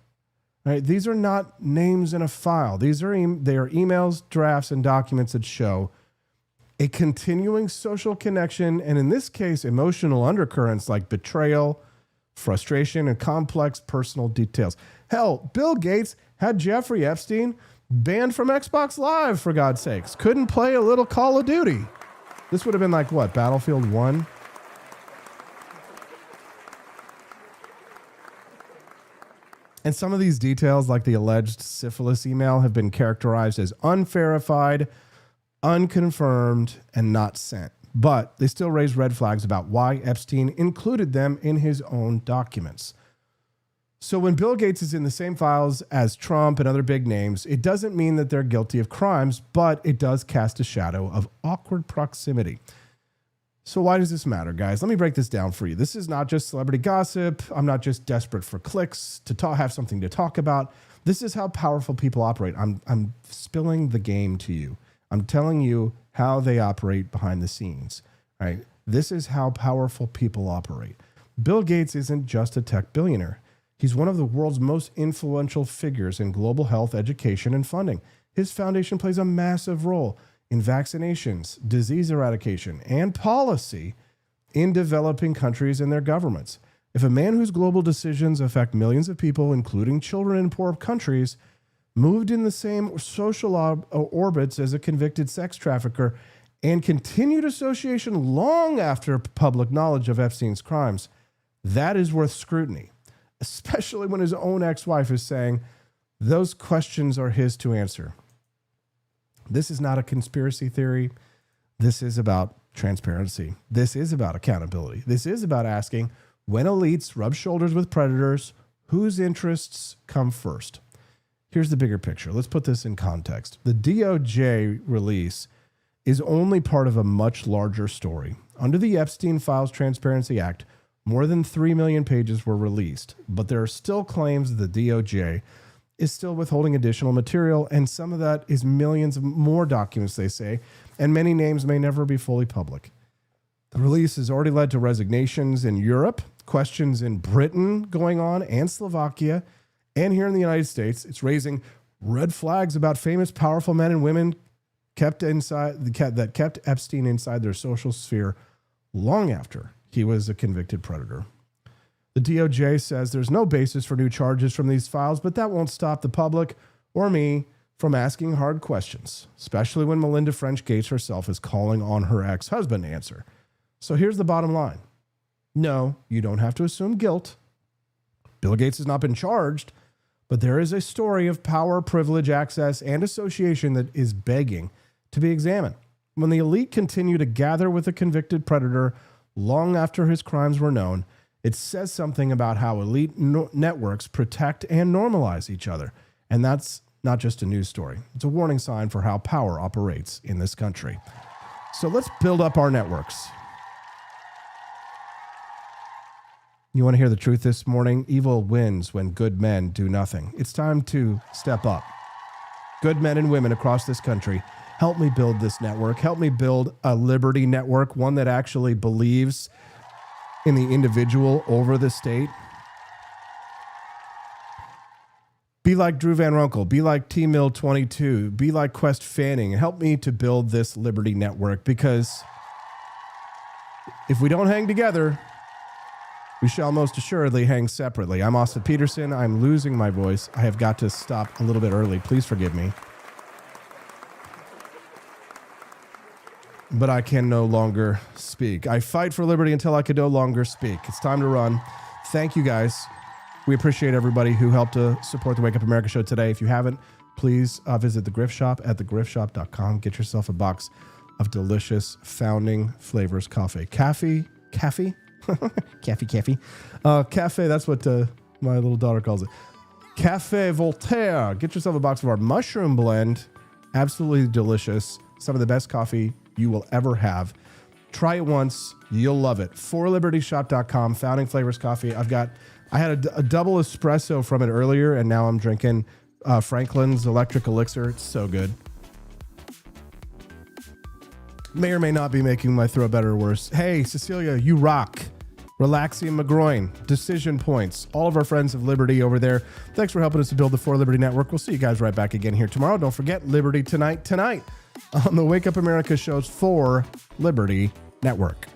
Right? These are not names in a file. They are emails, drafts, and documents that show a continuing social connection, and in this case, emotional undercurrents like betrayal, frustration, and complex personal details. Hell, Bill Gates had Jeffrey Epstein banned from Xbox Live, for God's sakes. Couldn't play a little Call of Duty. This would have been like, what, Battlefield 1? And some of these details, like the alleged syphilis email, have been characterized as unverified, unconfirmed, and not sent. But they still raise red flags about why Epstein included them in his own documents. So when Bill Gates is in the same files as Trump and other big names, it doesn't mean that they're guilty of crimes, but it does cast a shadow of awkward proximity. So why does this matter, guys? Let me break this down for you. This is not just celebrity gossip. I'm not just desperate for clicks to have something to talk about. This is how powerful people operate. I'm spilling the game to you. I'm telling you how they operate behind the scenes, right? This is how powerful people operate. Bill Gates isn't just a tech billionaire. He's one of the world's most influential figures in global health, education, and funding. His foundation plays a massive role in vaccinations, disease eradication, and policy in developing countries and their governments. If a man whose global decisions affect millions of people, including children in poor countries, moved in the same social orbits as a convicted sex trafficker and continued association long after public knowledge of Epstein's crimes, that is worth scrutiny, especially when his own ex-wife is saying those questions are his to answer. This is not a conspiracy theory. This is about transparency. This is about accountability. This is about asking, when elites rub shoulders with predators, whose interests come first? Here's the bigger picture. Let's put this in context. The DOJ release is only part of a much larger story. Under the Epstein Files Transparency Act, more than 3 million pages were released, but there are still claims that the DOJ is still withholding additional material, and some of that is millions of more documents, they say, and many names may never be fully public. The release has already led to resignations in Europe, questions in Britain going on, and Slovakia, and here in the United States. It's raising red flags about famous, powerful men and women kept Epstein inside their social sphere long after he was a convicted predator. The DOJ says there's no basis for new charges from these files, but that won't stop the public or me from asking hard questions, especially when Melinda French Gates herself is calling on her ex-husband to answer. So here's the bottom line. No, you don't have to assume guilt. Bill Gates has not been charged, but there is a story of power, privilege, access, and association that is begging to be examined. When the elite continue to gather with a convicted predator long after his crimes were known, it says something about how elite networks protect and normalize each other. And that's not just a news story. It's a warning sign for how power operates in this country. So let's build up our networks. You want to hear the truth this morning? Evil wins when good men do nothing. It's time to step up. Good men and women across this country Help me build this network. Help me build a liberty network, one that actually believes in the individual over the state. Be like Drew Van Runkle. Be like T-Mill22. Be like Quest Fanning. Help me to build this liberty network, because if we don't hang together, we shall most assuredly hang separately. I'm Austin Peterson. I'm losing my voice. I have got to stop a little bit early. Please forgive me. But I can no longer speak. I fight for liberty until I can no longer speak. It's time to run. Thank you, guys. We appreciate everybody who helped to support the Wake Up America show today. If you haven't, please visit the Grift Shop at thegriftshop.com. Get yourself a box of delicious Founding Flavors coffee. Cafe? Cafe, that's what my little daughter calls it. Cafe Voltaire. Get yourself a box of our mushroom blend. Absolutely delicious. Some of the best coffee you will ever have. Try it once. You'll love it. ForLibertyShop.com. Founding Flavors coffee. I had a double espresso from it earlier, and now I'm drinking Franklin's Electric Elixir. It's so good. May or may not be making my throat better or worse. Hey, Cecilia, you rock. Relaxing McGroin, Decision Points, all of our friends of Liberty over there. Thanks for helping us to build the For Liberty Network. We'll see you guys right back again here tomorrow. Don't forget, Liberty tonight on the Wake Up America show's For Liberty Network.